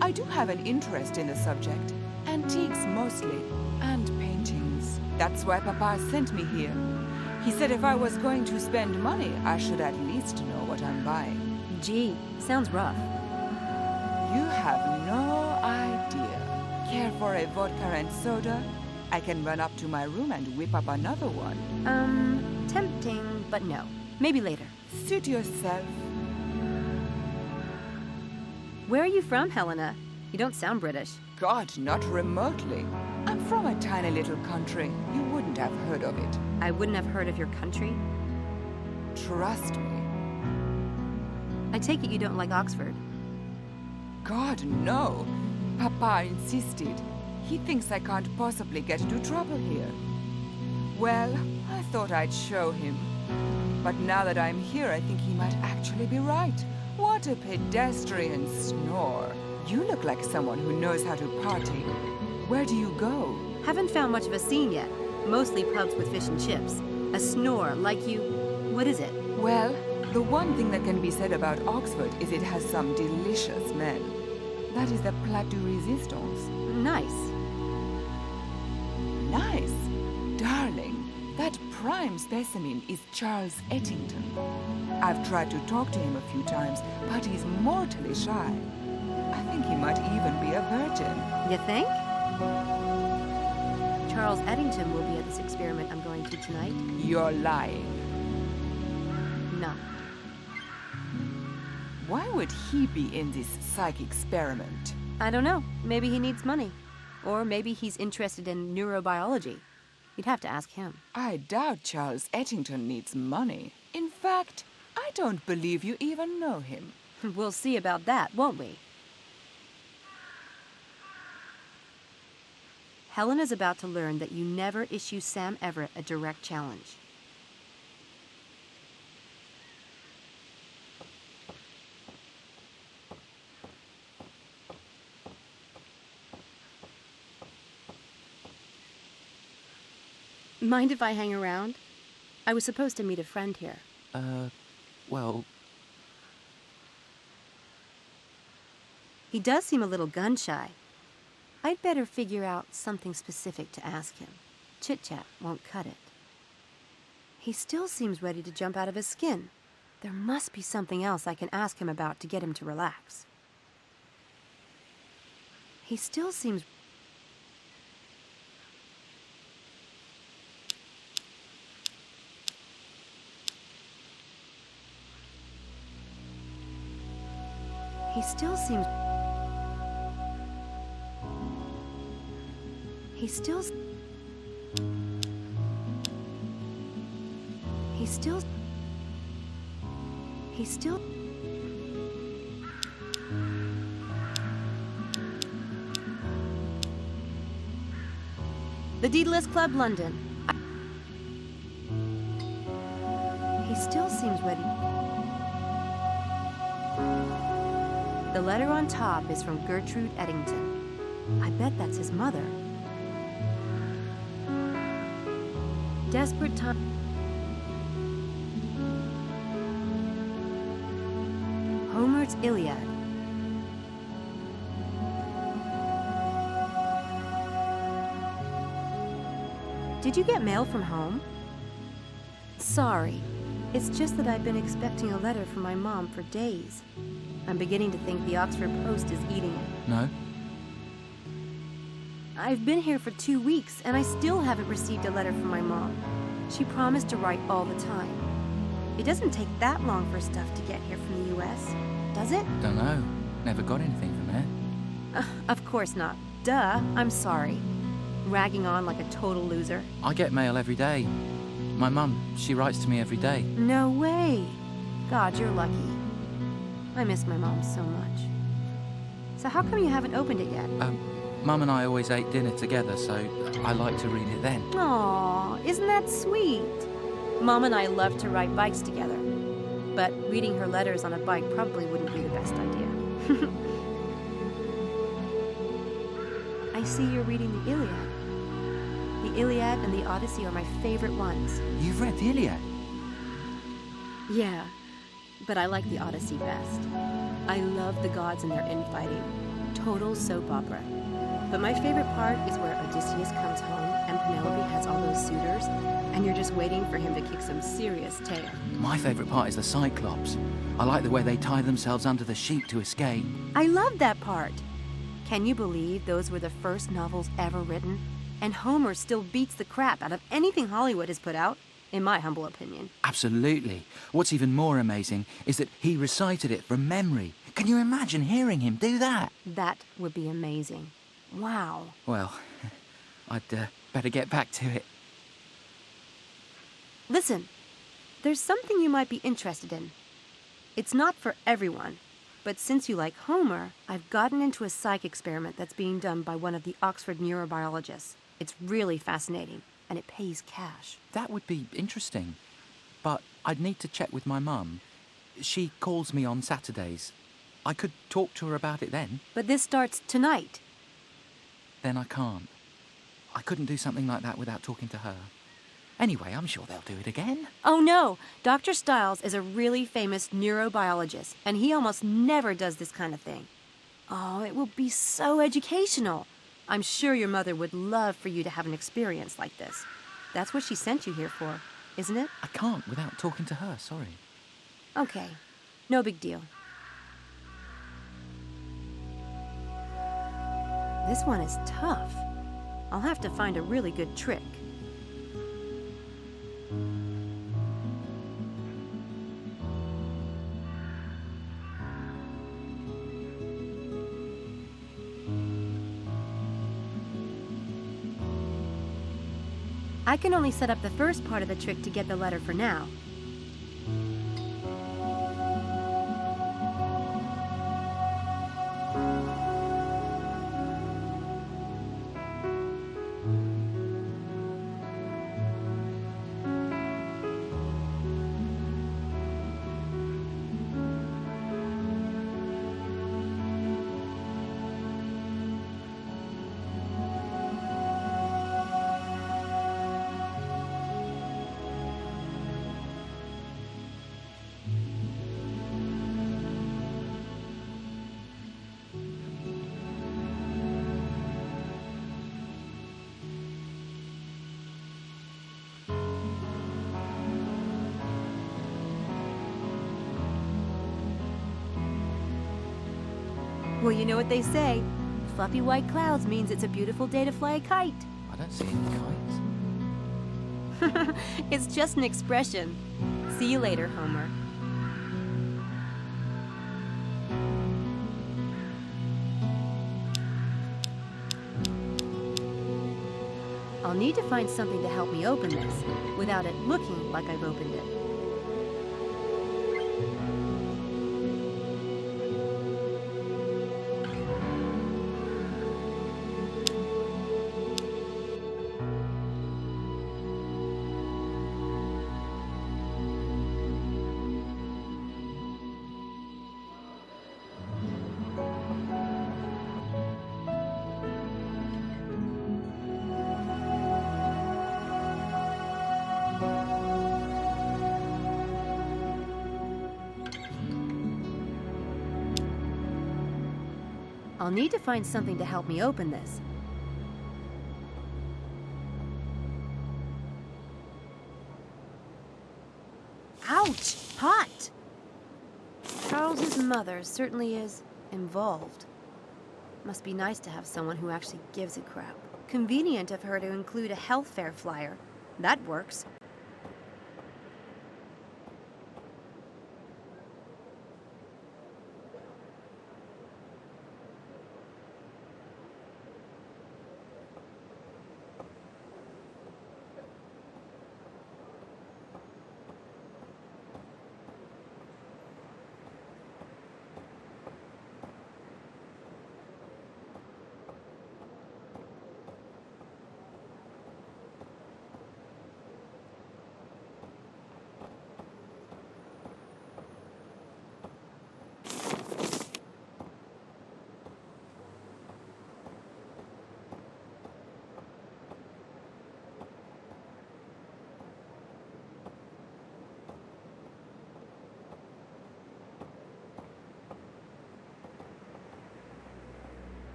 I do have an interest in the subject. Antiques mostly, and paintings. That's why Papa sent me here. He said if I was going to spend money, I should at least know what I'm buying. Gee, sounds rough. You have no idea. Care for a vodka and soda? I can run up to my room and whip up another one. Tempting, but no. Maybe later. Suit yourself. Where are you from, Helena? You don't sound British. God, not remotely. I'm from a tiny little country. You wouldn't have heard of it. I wouldn't have heard of your country. Trust me. I take it you don't like Oxford. God, no. Papa insisted. He thinks I can't possibly get into trouble here. Well, I thought I'd show him. But now that I'm here, I think he might actually be right. What a pedestrian snore. You look like someone who knows how to party. Where do you go? Haven't found much of a scene yet. Mostly pubs with fish and chips. A snore like you... What is it? Well, the one thing that can be said about Oxford is it has some delicious men. That is the Plat de Resistance. Nice. Nice? Darling, That prime specimen is Charles Ettington. I've tried to talk to him a few times, but he's mortally shy. I think he might even be a virgin. You think? Charles Eddington will be at this experiment I'm going to tonight. You're lying. No. Why would he be in this psych experiment? I don't know. Maybe he needs money. Or maybe he's interested in neurobiology. You'd have to ask him. I doubt Charles Ettington needs money. In fact, I don't believe you even know him. We'll see about that, won't we? Helen is about to learn that you never issue Sam Everett a direct challenge. Mind if I hang around? I was supposed to meet a friend here. Well, He does seem a little gun-shy. I'd better figure out something specific to ask him. Chit-chat won't cut it. He still seems ready to jump out of his skin. There must be something else I can ask him about to get him to relax. He still seems... He still seems... He still... The Daedalus Club, London. He still seems ready. The letter on top is from Gertrude Eddington. I bet that's his mother. Desperate time. Homer's Iliad. Did you get mail from home? Sorry. It's just that I've been expecting a letter from my mom for days. I'm beginning to think the Oxford Post is eating it. no? I've been here for 2 weeks, and I still haven't received a letter from my mom. She promised to write all the time. It doesn't take that long for stuff to get here from the U.S., does it? Don't know. Never got anything from there. Of course not. Duh, I'm sorry. Ragging on like a total loser. I get mail every day. My mum, she writes to me every day. No way. God, you're lucky. I miss my mom so much. So how come you haven't opened it yet? Mum and I always ate dinner together, so I like to read it then. Aw, isn't that sweet? Mom and I love to ride bikes together. But reading her letters on a bike probably wouldn't be the best idea. I see you're reading the Iliad. The Iliad and the Odyssey are my favorite ones. You've read the Iliad? Yeah, but I like the Odyssey best. I love the gods and their infighting. Total soap opera. But my favorite part is where Odysseus comes home and Penelope has all those suitors, and you're just waiting for him to kick some serious tail. My favourite part is the Cyclops. I like the way they tie themselves under the sheep to escape. I love that part. Can you believe those were the first novels ever written? And Homer still beats the crap out of anything Hollywood has put out, in my humble opinion. Absolutely. What's even more amazing is that he recited it from memory. Can you imagine hearing him do that? That would be amazing. Wow. Well, I'd better get back to it. Listen, there's something you might be interested in. It's not for everyone, but since you like Homer, I've gotten into a psych experiment that's being done by one of the Oxford neurobiologists. It's really fascinating, and it pays cash. That would be interesting. But I'd need to check with my mum. She calls me on Saturdays. I could talk to her about it then. But this starts tonight. Then I can't. I couldn't do something like that without talking to her. Anyway, I'm sure they'll do it again. Oh no, Dr. Stiles is a really famous neurobiologist, and he almost never does this kind of thing. Oh, it will be so educational. I'm sure your mother would love for you to have an experience like this. That's what she sent you here for, isn't it? I can't without talking to her, sorry. Okay. No big deal. This one is tough. I'll have to find a really good trick. I can only set up the first part of the trick to get the letter for now. Well, you know what they say. Fluffy white clouds means it's a beautiful day to fly a kite. I don't see any kites. It's just an expression. See you later, Homer. I'll need to find something to help me open this without it looking like I've opened it. I'll need to find something to help me open this. Ouch! Hot! Charles's mother certainly is involved. Must be nice to have someone who actually gives a crap. Convenient of her to include a health fair flyer. That works.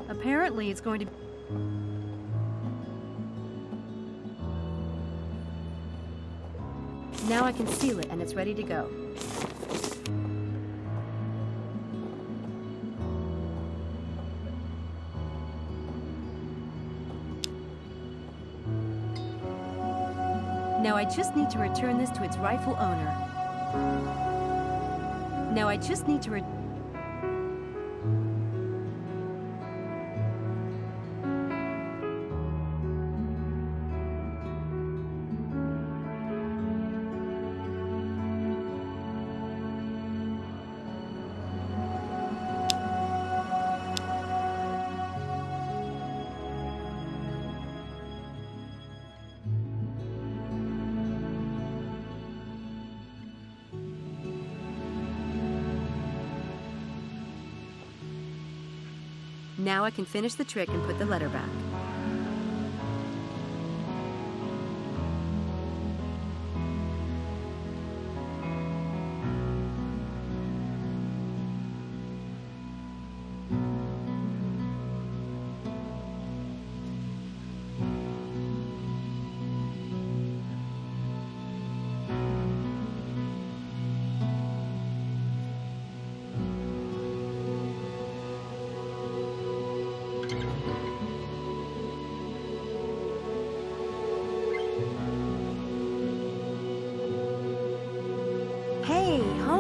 Apparently, it's going to... Now I can seal it, and it's ready to go. Now I just need to return this to its rightful owner. Now I just need to Now I can finish the trick and put the letter back.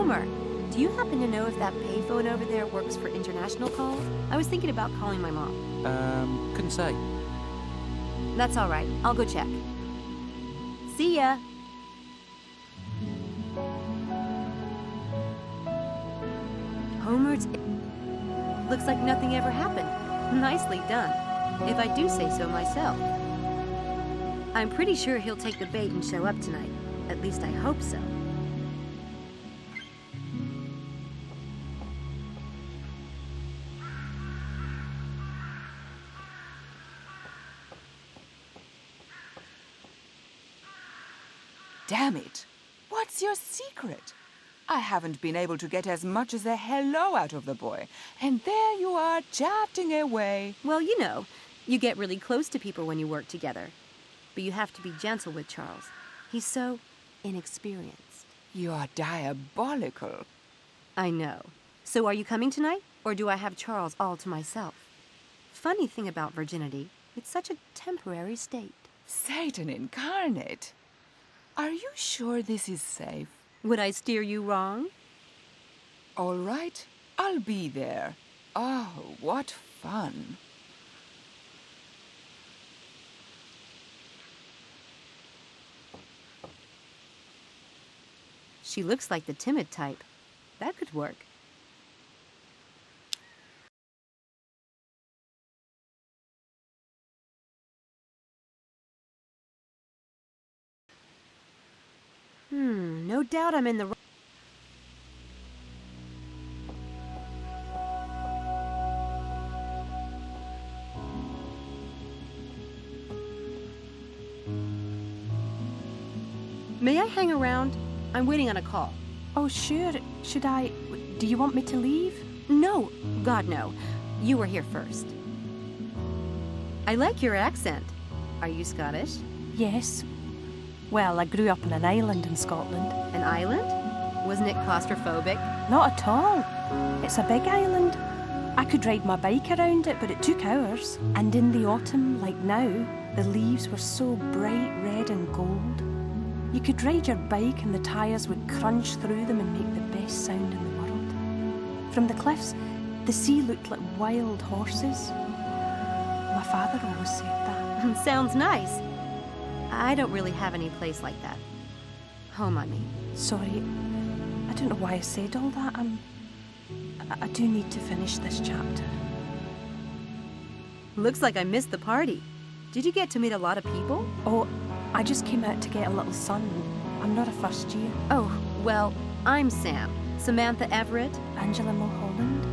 Homer, do you happen to know if that payphone over there works for international calls? I was thinking about calling my mom. Couldn't say. That's all right. I'll go check. See ya. Homer's... Looks like nothing ever happened. Nicely done, if I do say so myself. I'm pretty sure he'll take the bait and show up tonight. At least I hope so. Damn it! What's your secret? I haven't been able to get as much as a hello out of the boy, and there you are chatting away. Well, you know, you get really close to people when you work together. But you have to be gentle with Charles. He's so inexperienced. You're diabolical. I know. So are you coming tonight, or do I have Charles all to myself? Funny thing about virginity, it's such a temporary state. Satan incarnate. Are you sure this is safe? Would I steer you wrong? All right, I'll be there. Oh, what fun. She looks like the timid type. That could work. No doubt I'm in the... May I hang around? I'm waiting on a call. Oh, sure. Should I... Do you want me to leave? No. God, no. You were here first. I like your accent. Are you Scottish? Yes. Well, I grew up on an island in Scotland. An island? Wasn't it claustrophobic? Not at all. It's a big island. I could ride my bike around it, but it took hours. And in the autumn, like now, the leaves were so bright red and gold. You could ride your bike and the tyres would crunch through them and make the best sound in the world. From the cliffs, the sea looked like wild horses. My father always said that. Sounds nice. I don't really have any place like that. Home, I mean. Sorry, I don't know why I said all that. I do need to finish this chapter. Looks like I missed the party. Did you get to meet a lot of people? Oh, I just came out to get a little sun. I'm not a first year. Oh, well, I'm Sam. Samantha Everett. Angela Mulholland.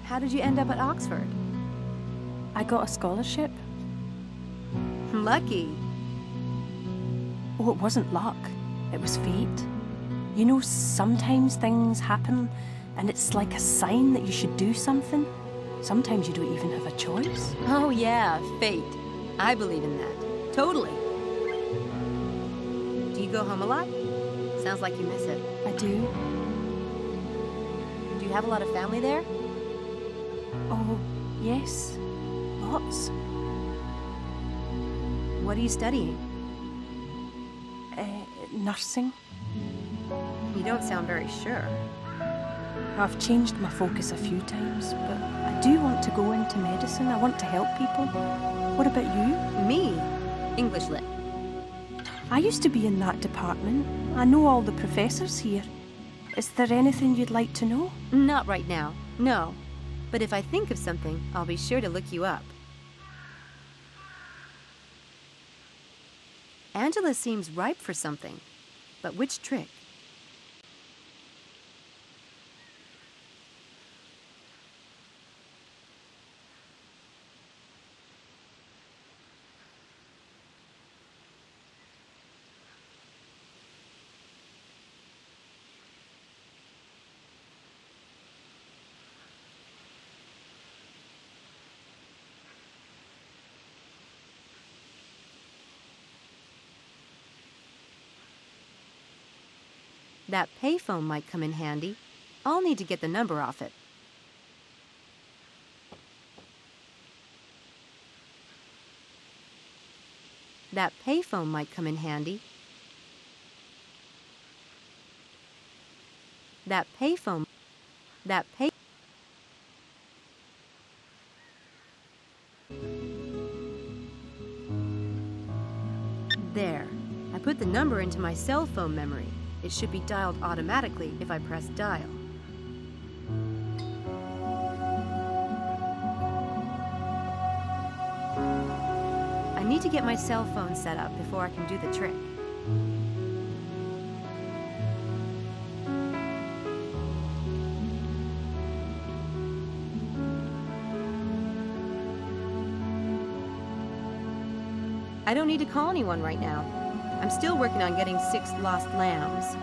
How did you end up at Oxford? I got a scholarship. Lucky. Oh, it wasn't luck. It was fate. You know, sometimes things happen and it's like a sign that you should do something. Sometimes you don't even have a choice. Oh yeah, fate. I believe in that. Totally. Do you go home a lot? Sounds like you miss it. I do. Do you have a lot of family there? Oh, yes. Lots. What are you studying? Nursing. You don't sound very sure. I've changed my focus a few times, but I do want to go into medicine. I want to help people. What about you? Me? English Lit. I used to be in that department. I know all the professors here. Is there anything you'd like to know? Not right now, no. But if I think of something, I'll be sure to look you up. Angela seems ripe for something. But which trick? That payphone might come in handy. I'll need to get the number off it. That payphone might come in handy. That payphone. There. I put the number into my cell phone memory. It should be dialed automatically if I press dial. I need to get my cell phone set up before I can do the trick. I don't need to call anyone right now. I'm still working on getting 6 lost lambs.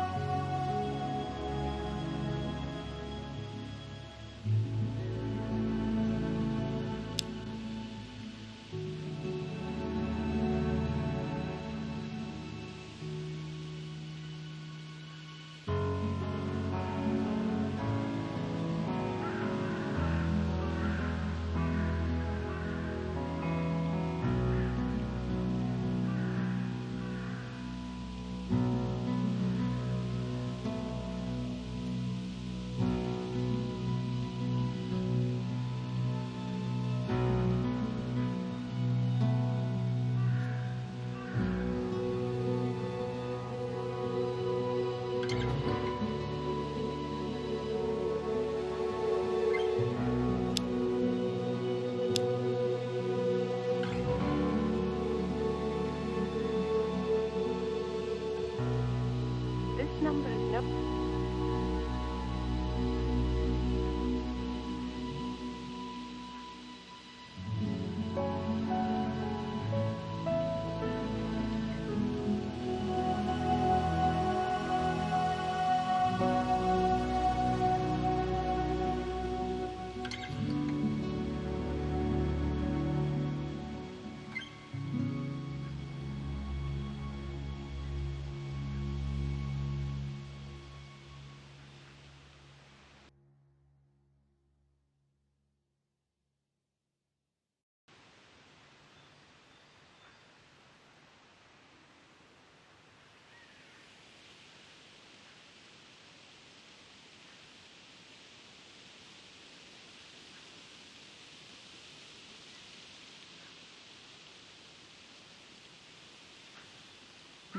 This number is no...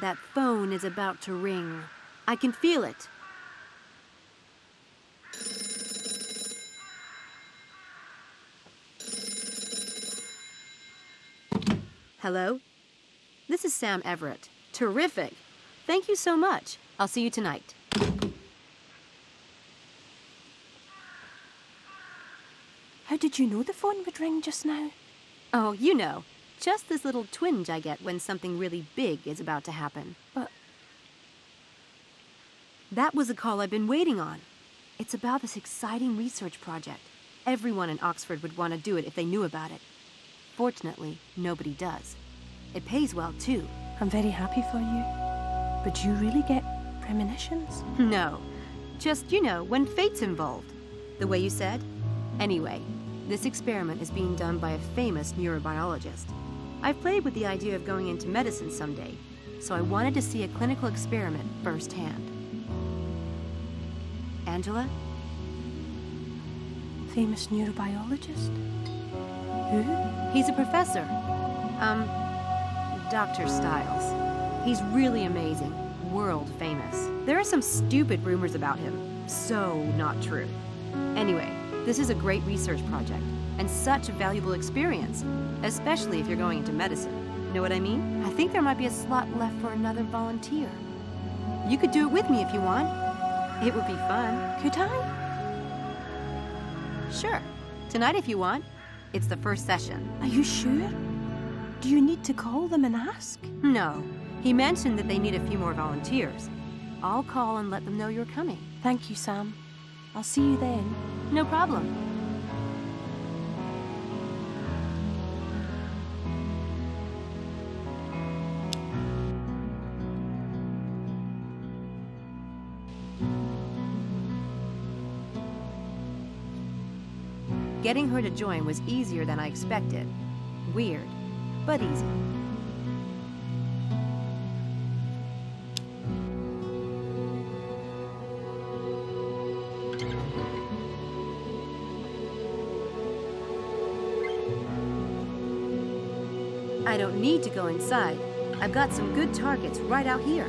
That phone is about to ring. I can feel it. Hello? This is Sam Everett. Terrific. Thank you so much. I'll see you tonight. How did you know the phone would ring just now? Oh, you know. Just this little twinge I get when something really big is about to happen. But... That was a call I've been waiting on. It's about this exciting research project. Everyone in Oxford would want to do it if they knew about it. Fortunately, nobody does. It pays well, too. I'm very happy for you. But do you really get premonitions? No. Just, you know, when fate's involved. The way you said. Anyway, this experiment is being done by a famous neurobiologist. I've played with the idea of going into medicine someday, so I wanted to see a clinical experiment firsthand. Angela? Famous neurobiologist? Who? He's a professor. Dr. Stiles. He's really amazing. World famous. There are some stupid rumors about him. So not true. Anyway, this is a great research project, and such a valuable experience, especially if you're going into medicine. Know what I mean? I think there might be a slot left for another volunteer. You could do it with me if you want. It would be fun. Could I? Sure. Tonight if you want. It's the first session. Are you sure? Do you need to call them and ask? No. He mentioned that they need a few more volunteers. I'll call and let them know you're coming. Thank you, Sam. I'll see you then. No problem. Getting her to join was easier than I expected. Weird, but easy. I don't need to go inside. I've got some good targets right out here.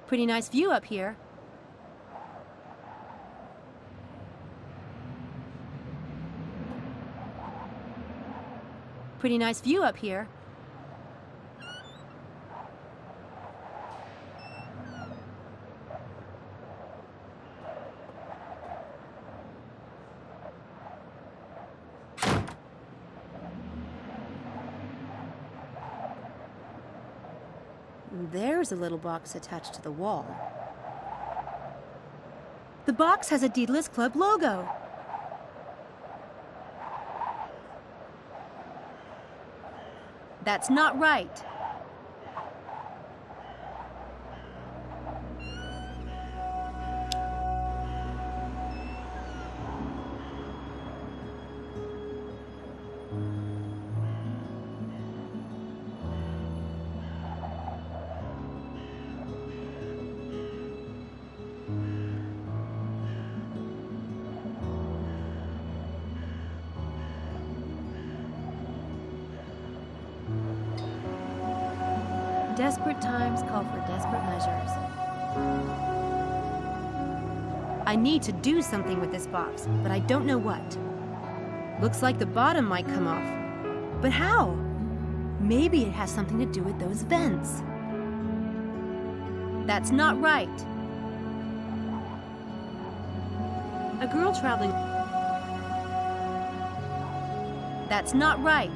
Pretty nice view up here. Pretty nice view up here. There's a little box attached to the wall. The box has a Daedalus Club logo. That's not right. Desperate times call for desperate measures. I need to do something with this box, but I don't know what. Looks like the bottom might come off. But how? Maybe it has something to do with those vents. That's not right. A girl traveling... That's not right.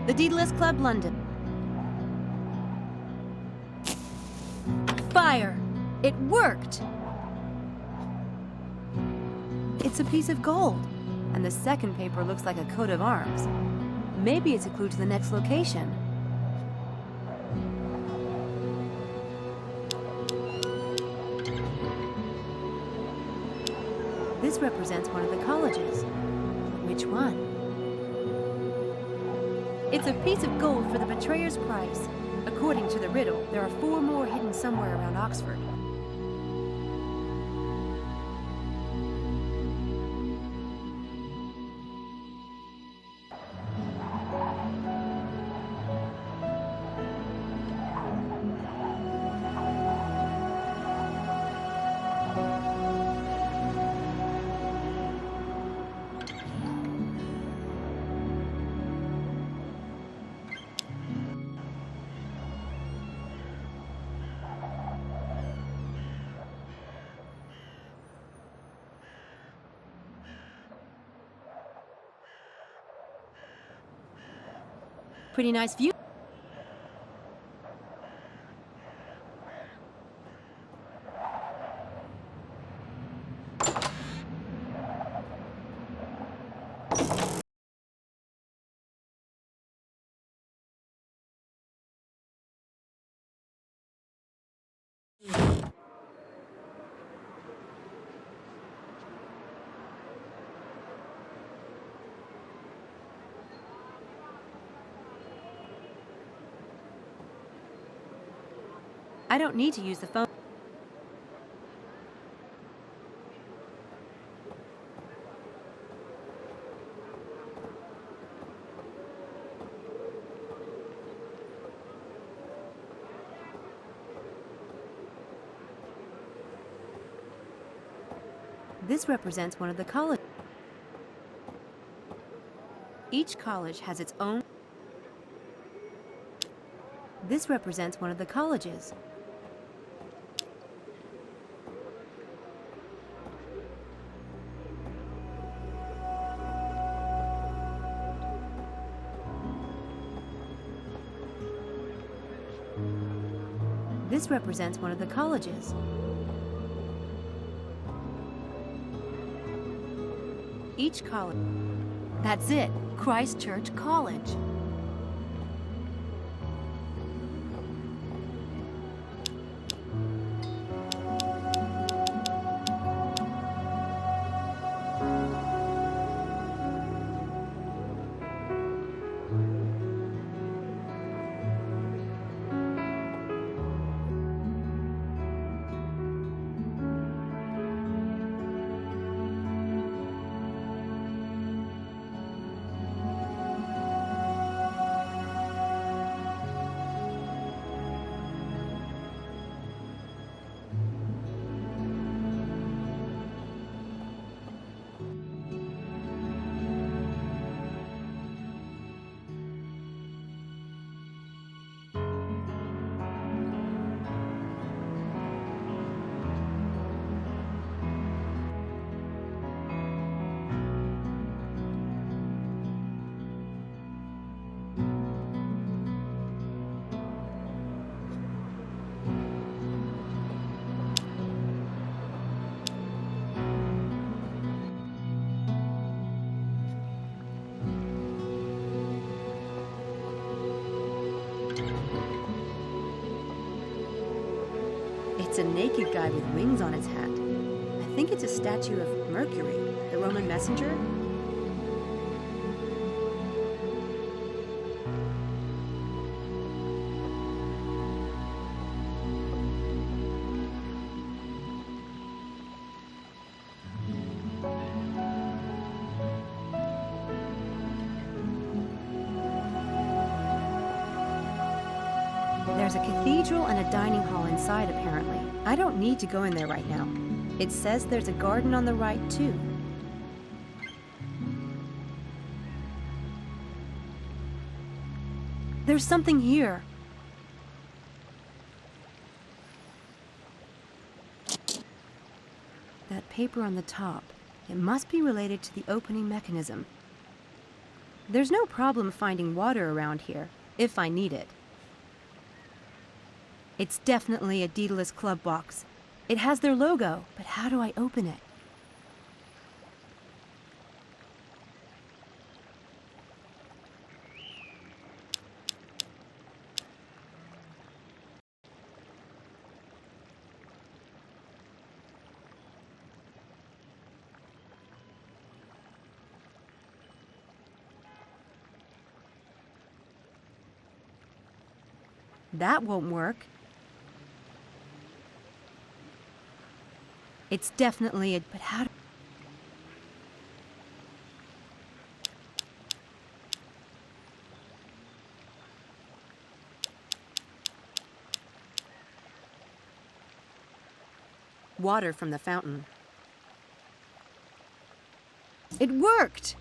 The Daedalus Club, London. Fire! It worked! It's a piece of gold, and the second paper looks like a coat of arms. Maybe it's a clue to the next location. This represents one of the colleges. Which one? It's a piece of gold for the betrayer's price. According to the riddle, there are 4 more hidden somewhere around Oxford. Pretty nice view. I don't need to use the phone. This represents one of the colleges. Each college has its own. This represents one of the colleges. This represents one of the colleges. Each college. That's it, Christ Church College. It's a naked guy with wings on his hat. I think it's a statue of Mercury, the Roman messenger. There's a cathedral and a dining hall inside, apparently. I don't need to go in there right now. It says there's a garden on the right, too. There's something here. That paper on the top. It must be related to the opening mechanism. There's no problem finding water around here, if I need it. It's definitely a Daedalus Club box. It has their logo, but how do I open it? That won't work. It's definitely a... but how do... Water from the fountain. It worked!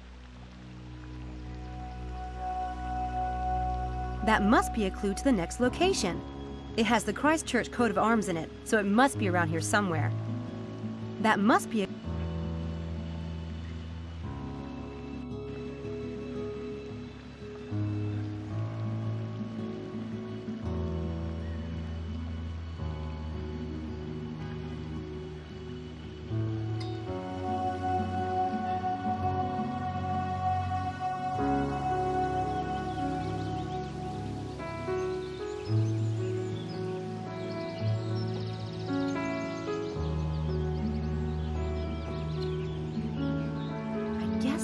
That must be a clue to the next location. It has the Christ Church coat of arms in it, so it must be around here somewhere. That must be a...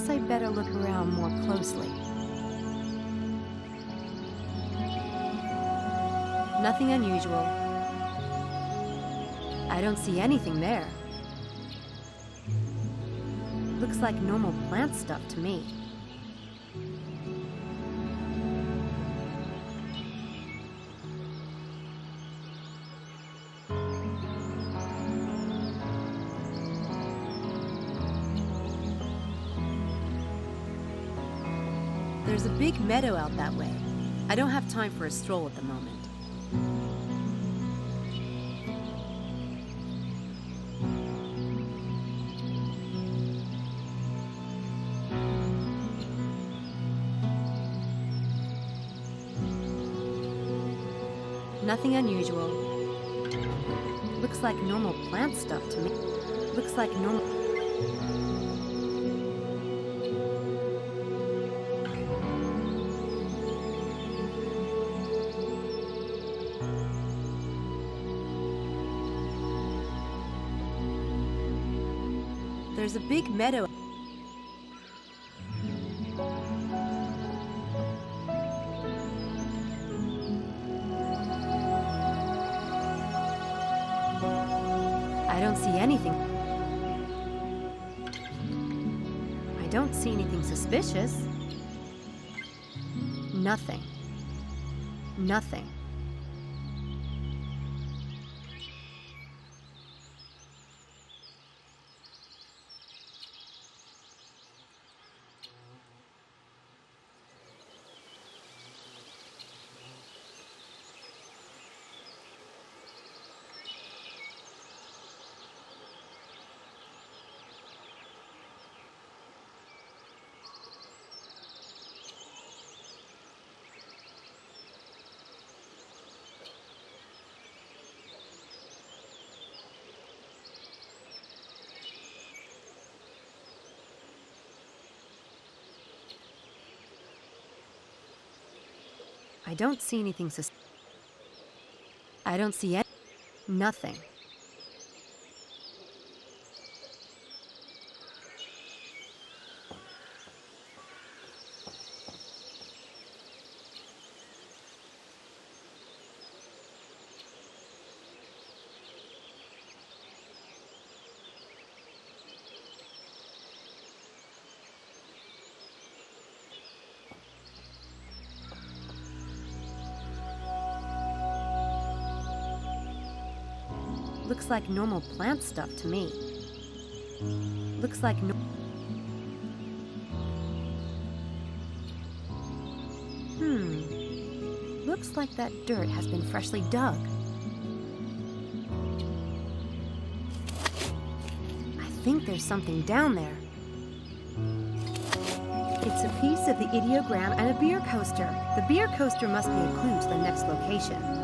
I'd better look around more closely. Nothing unusual. I don't see anything there. Looks like normal plant stuff to me. There's a big meadow out that way. I don't have time for a stroll at the moment. Nothing unusual. Looks like normal plant stuff to me. Looks like normal... There's a big meadow. I don't see anything. I don't see anything suspicious. Nothing. Nothing. I don't see anything I don't see nothing. Looks like normal plant stuff to me. Looks like Looks like that dirt has been freshly dug. I think there's something down there. It's a piece of the ideogram and a beer coaster. The beer coaster must be a clue to the next location.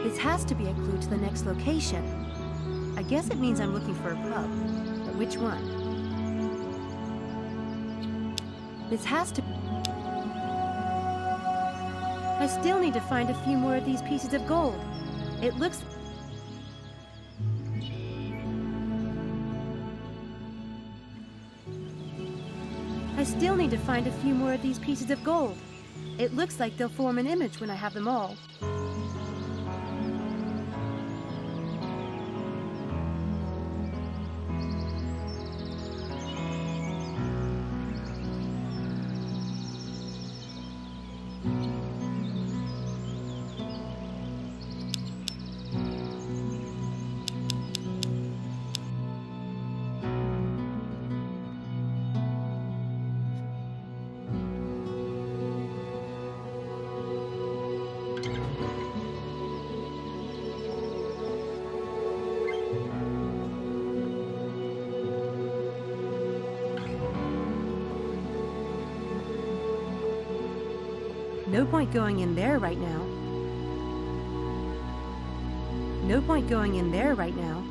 This has to be a clue to the next location. I guess it means I'm looking for a pub. But which one? This has to... I still need to find a few more of these pieces of gold. It looks... I still need to find a few more of these pieces of gold. It looks like they'll form an image when I have them all. No point going in there right now. No point going in there right now.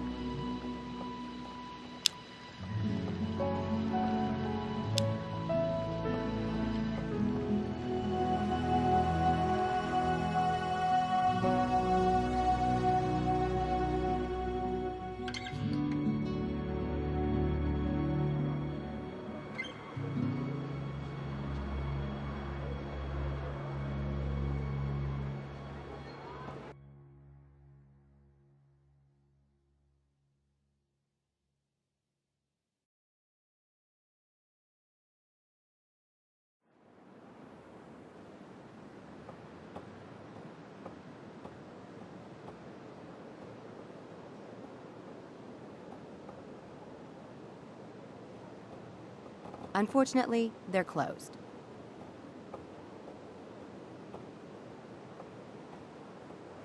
Unfortunately, they're closed.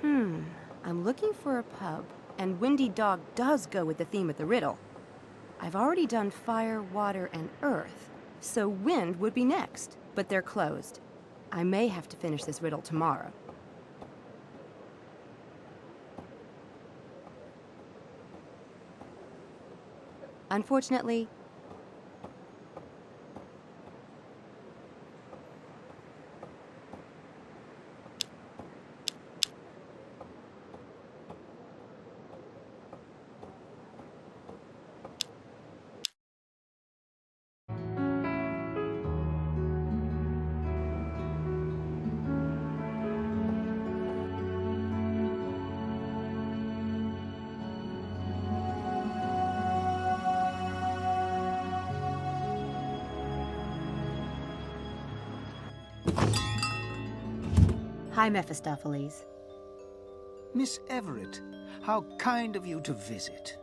I'm looking for a pub, and Windy Dog does go with the theme of the riddle. I've already done fire, water, and earth, so wind would be next, but they're closed. I may have to finish this riddle tomorrow. Unfortunately, hi, Mephistopheles. Miss Everett, how kind of you to visit.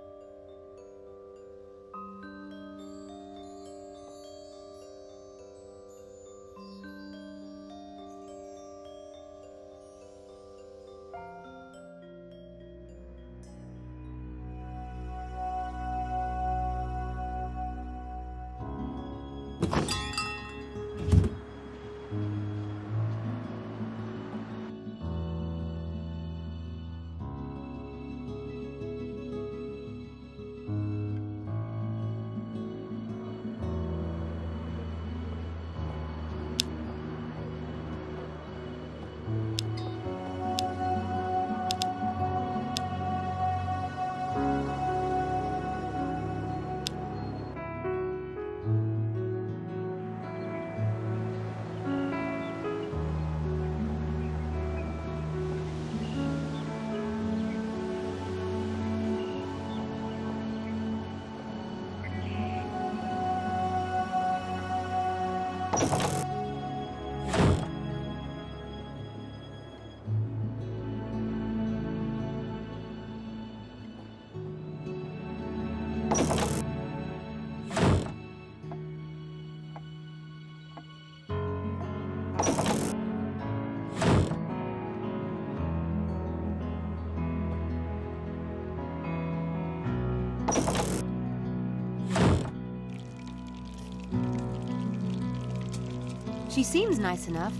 She seems nice enough.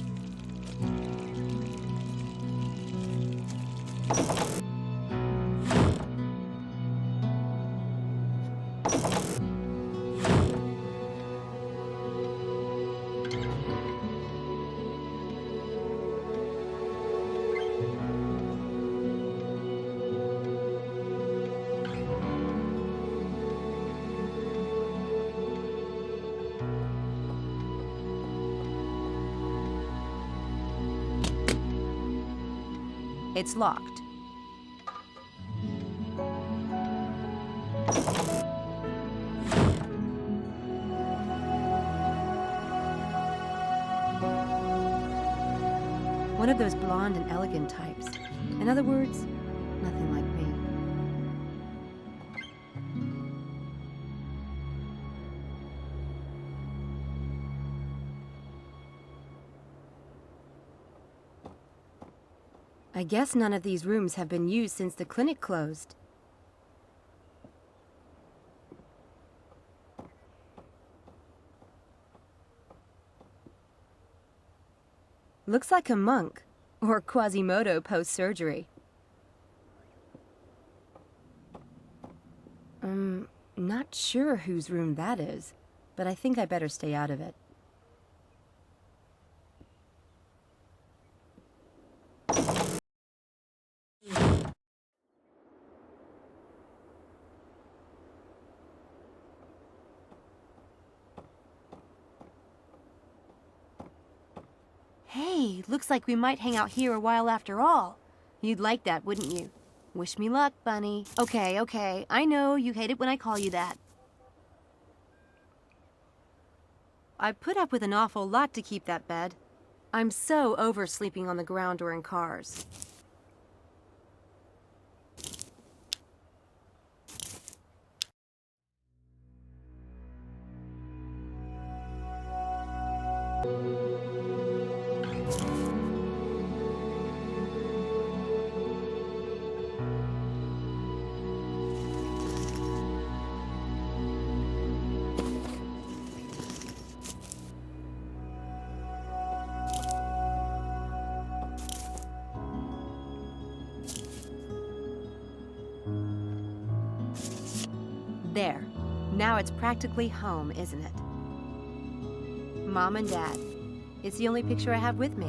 It's locked. One of those blonde and elegant types. In other words, nothing like me. I guess none of these rooms have been used since the clinic closed. Looks like a monk, or Quasimodo post-surgery. Not sure whose room that is, but I think I better stay out of it. Hey, looks like we might hang out here a while after all. You'd like that, wouldn't you? Wish me luck, Bunny. Okay, I know you hate it when I call you that. I put up with an awful lot to keep that bed. I'm so over sleeping on the ground or in cars. There. Now it's practically home, isn't it? Mom and Dad. It's the only picture I have with me.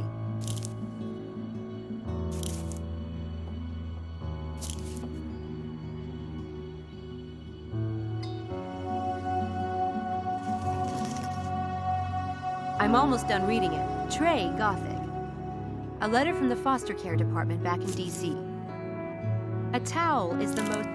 I'm almost done reading it. Trey Gothic. A letter from the foster care department back in D.C. A towel is the most...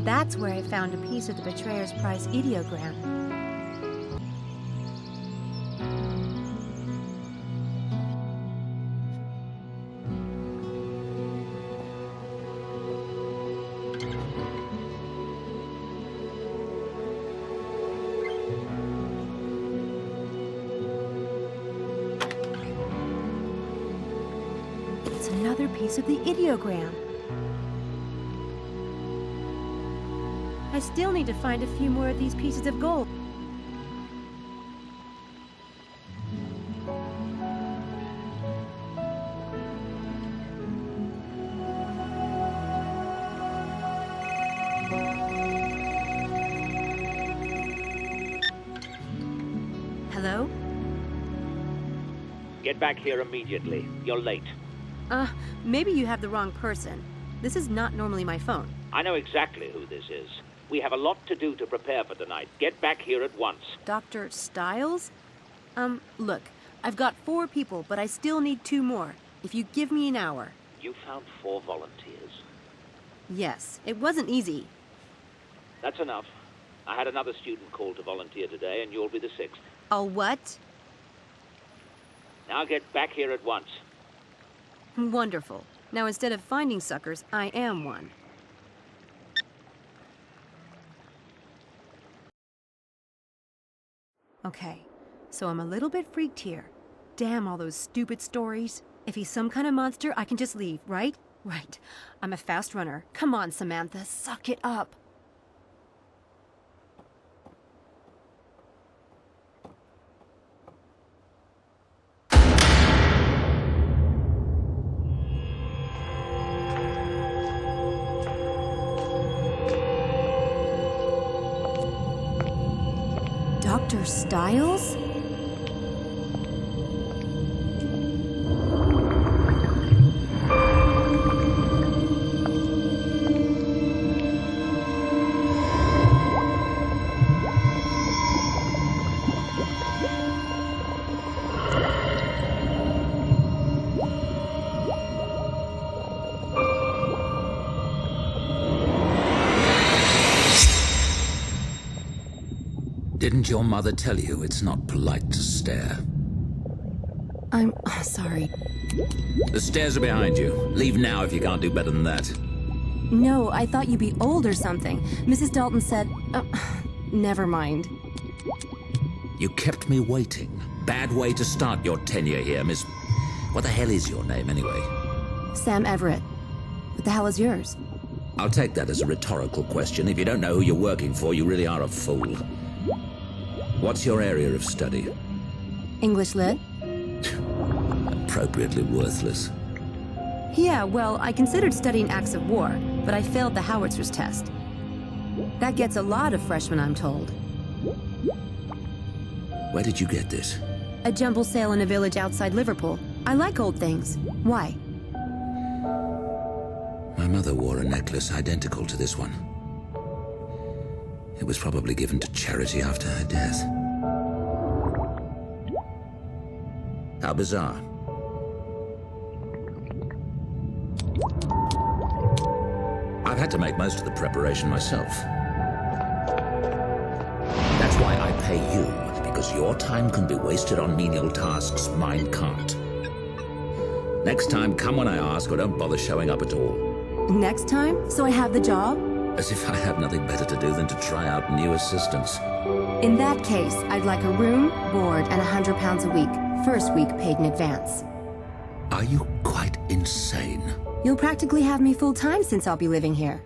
That's where I found a piece of the Betrayer's Prize ideogram. It's another piece of the ideogram. I still need to find a few more of these pieces of gold. Hello? Get back here immediately. You're late. Maybe you have the wrong person. This is not normally my phone. I know exactly who this is. We have a lot to do to prepare for tonight. Get back here at once. Dr. Stiles? Look, I've got 4 people, but I still need 2 more. If you give me an hour. You found 4 volunteers. Yes, it wasn't easy. That's enough. I had another student called to volunteer today, and you'll be the 6th. Oh, what? Now get back here at once. Wonderful. Now instead of finding suckers, I am one. Okay, so I'm a little bit freaked here. Damn all those stupid stories. If he's some kind of monster, I can just leave, right? Right. I'm a fast runner. Come on, Samantha, suck it up. Dr. Stiles? Didn't your mother tell you it's not polite to stare? I'm sorry. The stairs are behind you. Leave now if you can't do better than that. No, I thought you'd be old or something. Mrs. Dalton said... never mind. You kept me waiting. Bad way to start your tenure here, Miss... What the hell is your name, anyway? Sam Everett. What the hell is yours? I'll take that as a rhetorical question. If you don't know who you're working for, you really are a fool. What's your area of study? English Lit. Appropriately worthless. Yeah, well, I considered studying acts of war, but I failed the howitzers test. That gets a lot of freshmen, I'm told. Where did you get this? A jumble sale in a village outside Liverpool. I like old things. Why? My mother wore a necklace identical to this one. It was probably given to charity after her death. How bizarre. I've had to make most of the preparation myself. That's why I pay you, because your time can be wasted on menial tasks mine can't. Next time, come when I ask, or don't bother showing up at all. Next time? So I have the job? As if I have nothing better to do than to try out new assistants. In that case, I'd like a room, board, and £100 a week. First week paid in advance. Are you quite insane? You'll practically have me full-time since I'll be living here.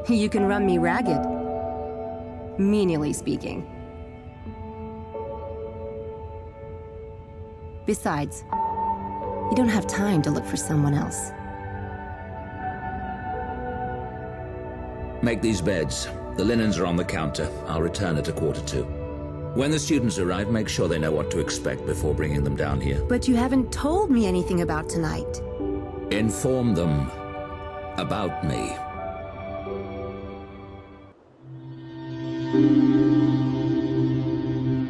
You can run me ragged. Menially speaking. Besides, you don't have time to look for someone else. Make these beds. The linens are on the counter. I'll return at 1:45. When the students arrive, make sure they know what to expect before bringing them down here. But you haven't told me anything about tonight. Inform them about me.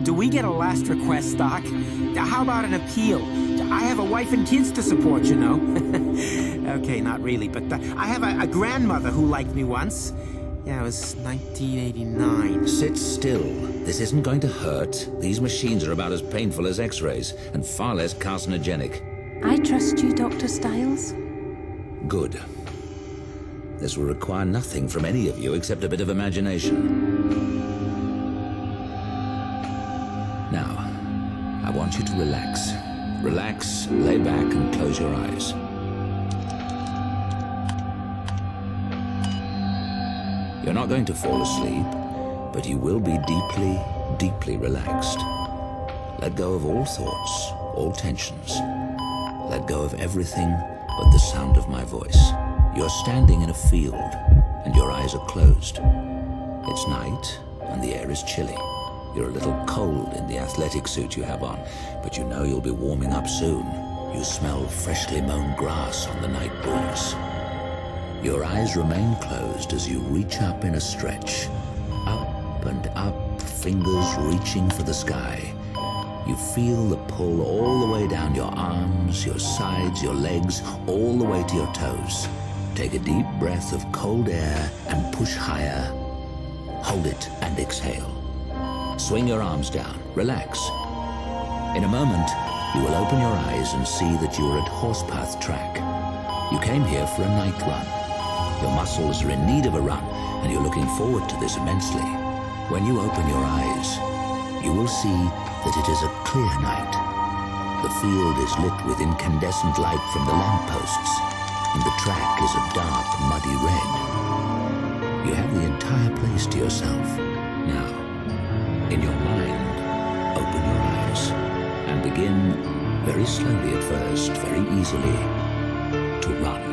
Do we get a last request, Doc? How about an appeal? I have a wife and kids to support, you know. Okay, not really, but I have a grandmother who liked me once. Yeah, it was 1989. Sit still. This isn't going to hurt. These machines are about as painful as X-rays, and far less carcinogenic. I trust you, Dr. Stiles. Good. This will require nothing from any of you except a bit of imagination. Now, I want you to relax. Relax, lay back, and close your eyes. You're not going to fall asleep, but you will be deeply, deeply relaxed. Let go of all thoughts, all tensions. Let go of everything but the sound of my voice. You're standing in a field, and your eyes are closed. It's night, and the air is chilly. You're a little cold in the athletic suit you have on, but you know you'll be warming up soon. You smell freshly mown grass on the night breeze. Your eyes remain closed as you reach up in a stretch. Up and up, fingers reaching for the sky. You feel the pull all the way down your arms, your sides, your legs, all the way to your toes. Take a deep breath of cold air and push higher. Hold it and exhale. Swing your arms down. Relax. In a moment, you will open your eyes and see that you are at Horsepath Track. You came here for a night run. Your muscles are in need of a run, and you're looking forward to this immensely. When you open your eyes, you will see that it is a clear night. The field is lit with incandescent light from the lampposts, and the track is a dark, muddy red. You have the entire place to yourself. Now, in your mind, open your eyes, and begin, very slowly at first, very easily, to run.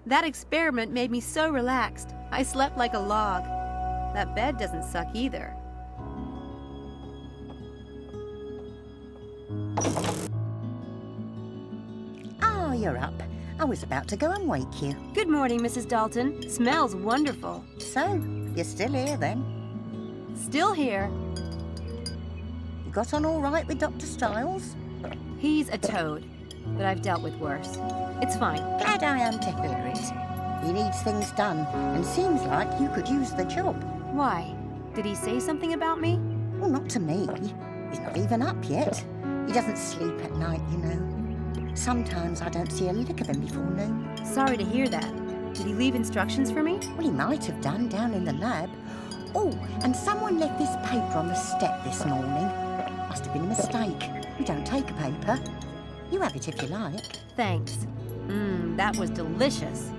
That experiment made me so relaxed. I slept like a log. That bed doesn't suck either. Oh, you're up. I was about to go and wake you. Good morning, Mrs. Dalton. Smells wonderful. So, you're still here then? Still here. You got on all right with Dr. Stiles? He's a toad, but I've dealt with worse. It's fine. Glad I am to hear it. He needs things done, and seems like you could use the job. Why? Did he say something about me? Well, not to me. He's not even up yet. He doesn't sleep at night, you know. Sometimes I don't see a lick of him before noon. Sorry to hear that. Did he leave instructions for me? Well, he might have done down in the lab. Oh, and someone left this paper on the step this morning. Must have been a mistake. We don't take a paper. You have it if you like. Thanks. That was delicious.